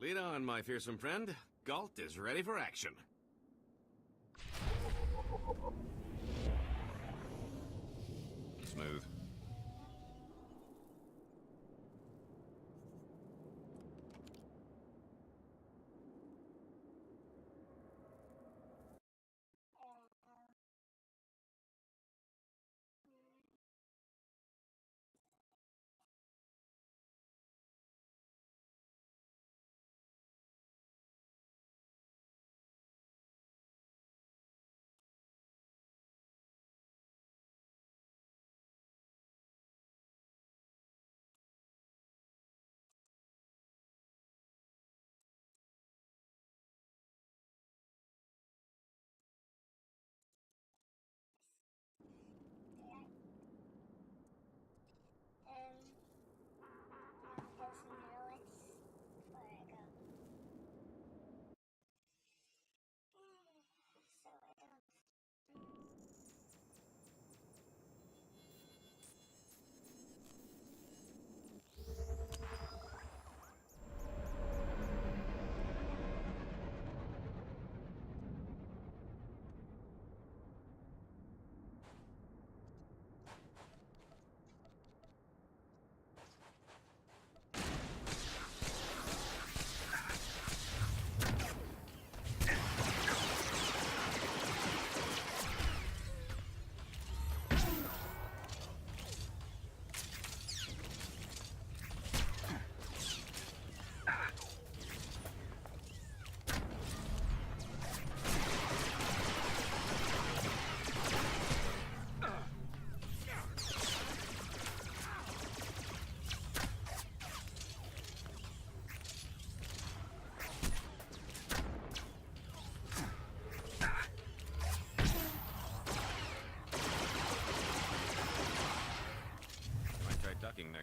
[SPEAKER 16] Lead on, my fearsome friend. Galt is ready for action. Smooth.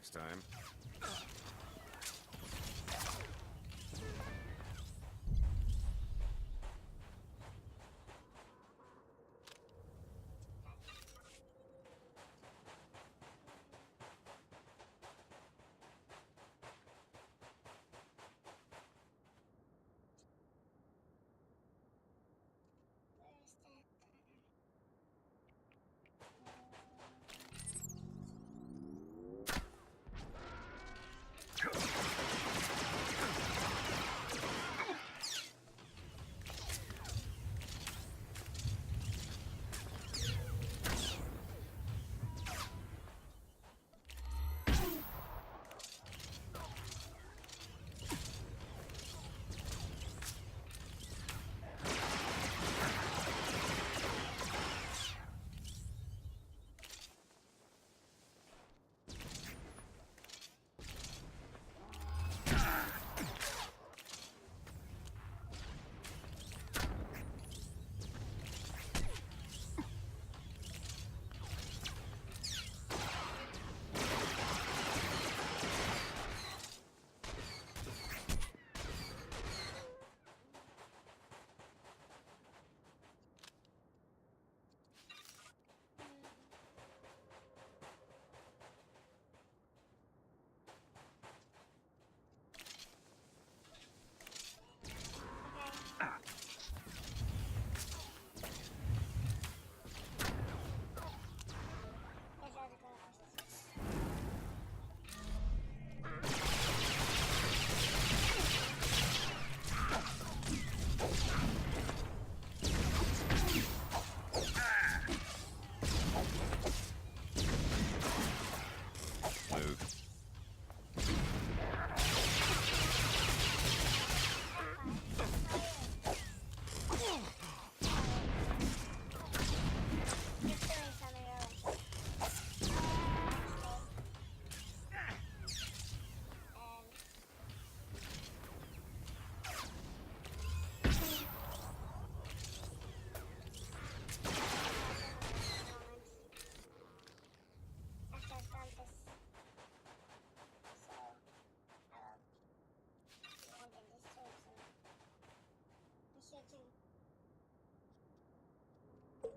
[SPEAKER 16] next time.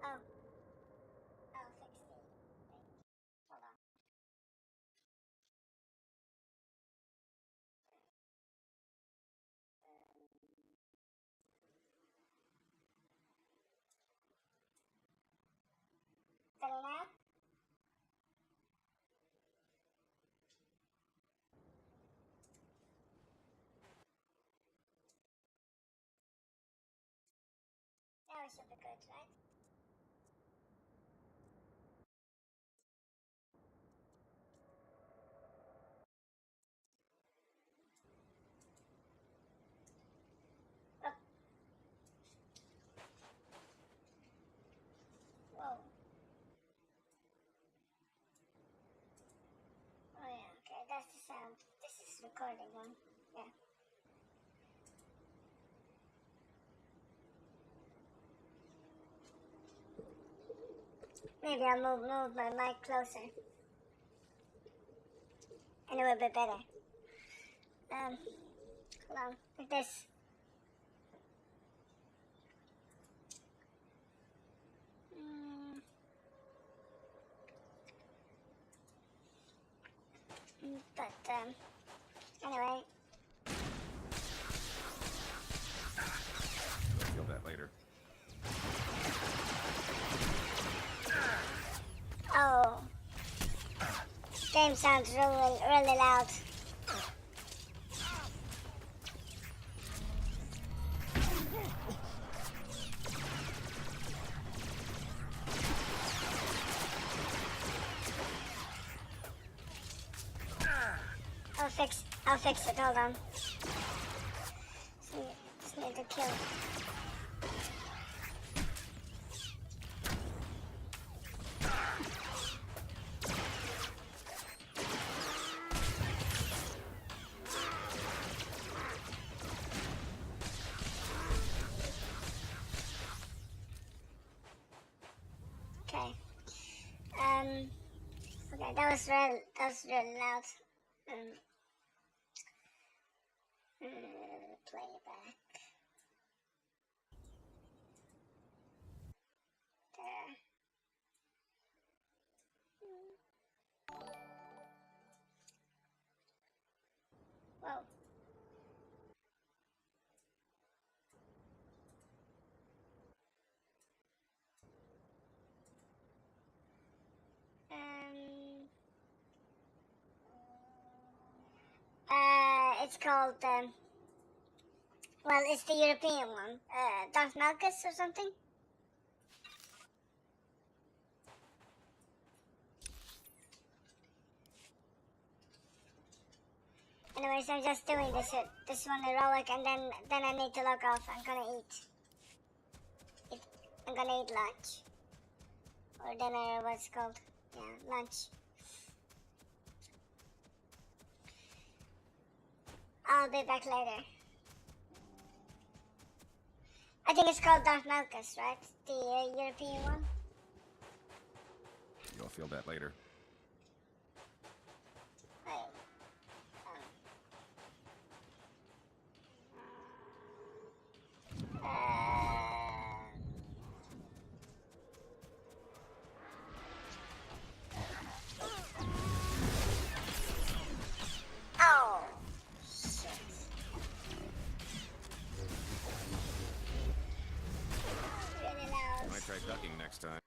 [SPEAKER 20] Oh. I'll fix the... Wait. Hold on. Better now? Now it should be good, right? Oh. Whoa. Oh yeah, okay, that's the sound. This is recording one. Yeah. Maybe I'll move my mic closer. And it will be better. Hold on, like this. But, anyway.
[SPEAKER 16] I'll feel that later.
[SPEAKER 20] Oh. Game sounds really loud. I'll fix it, hold on. Just need to kill. Okay. Okay, That was really loud. Playback. There. Whoa. It's called, well, it's the European one. Darth Malchus or something? Anyways, I'm just doing this one heroic, and then I need to log off. I'm gonna eat. I'm gonna eat lunch. Or dinner, what's it called? Yeah, lunch. I'll be back later. I think it's called Darth Malchus, right? The European one?
[SPEAKER 16] You'll feel that later.
[SPEAKER 20] Oh, shit. Really loud.
[SPEAKER 16] Might try ducking next time.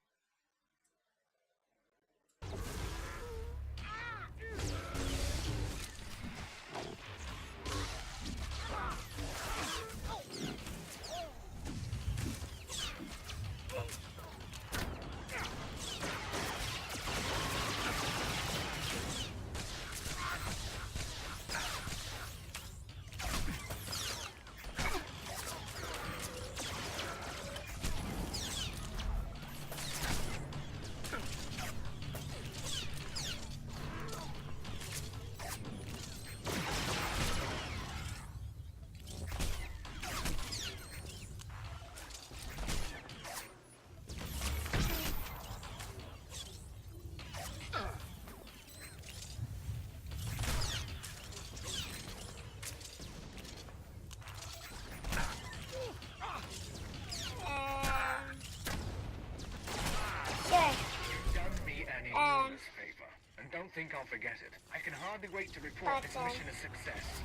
[SPEAKER 9] Don't think I'll forget it. I can hardly wait to report this mission a success.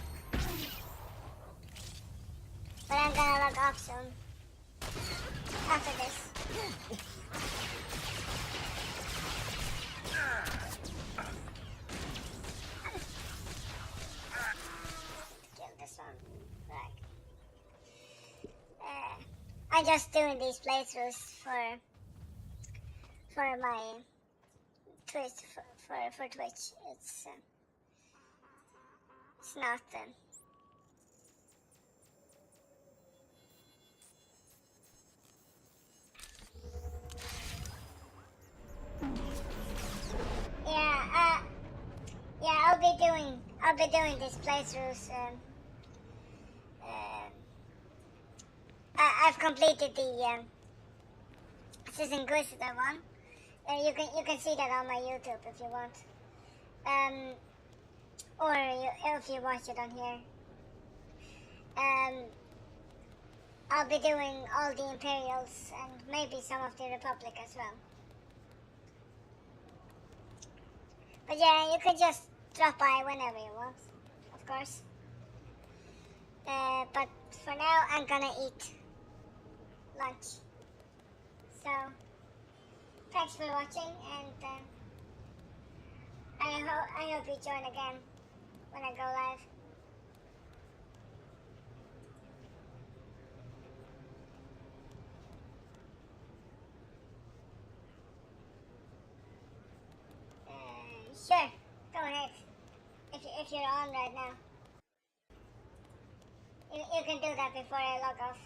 [SPEAKER 20] But I'm gonna log off soon. After this. Kill this one. Right. I'm just doing these playthroughs for my Twitch for Twitch. It's not I'll be doing these playthroughs. I've completed the Assassin's Inquisitor one. You can see that on my YouTube if you want, or if you watch it on here. I'll be doing all the Imperials and maybe some of the Republic as well. But yeah, you can just drop by whenever you want, of course. But for now, I'm gonna eat lunch. So, thanks for watching, and I hope you join again when I go live. Sure, go ahead. If you're on right now. You can do that before I log off.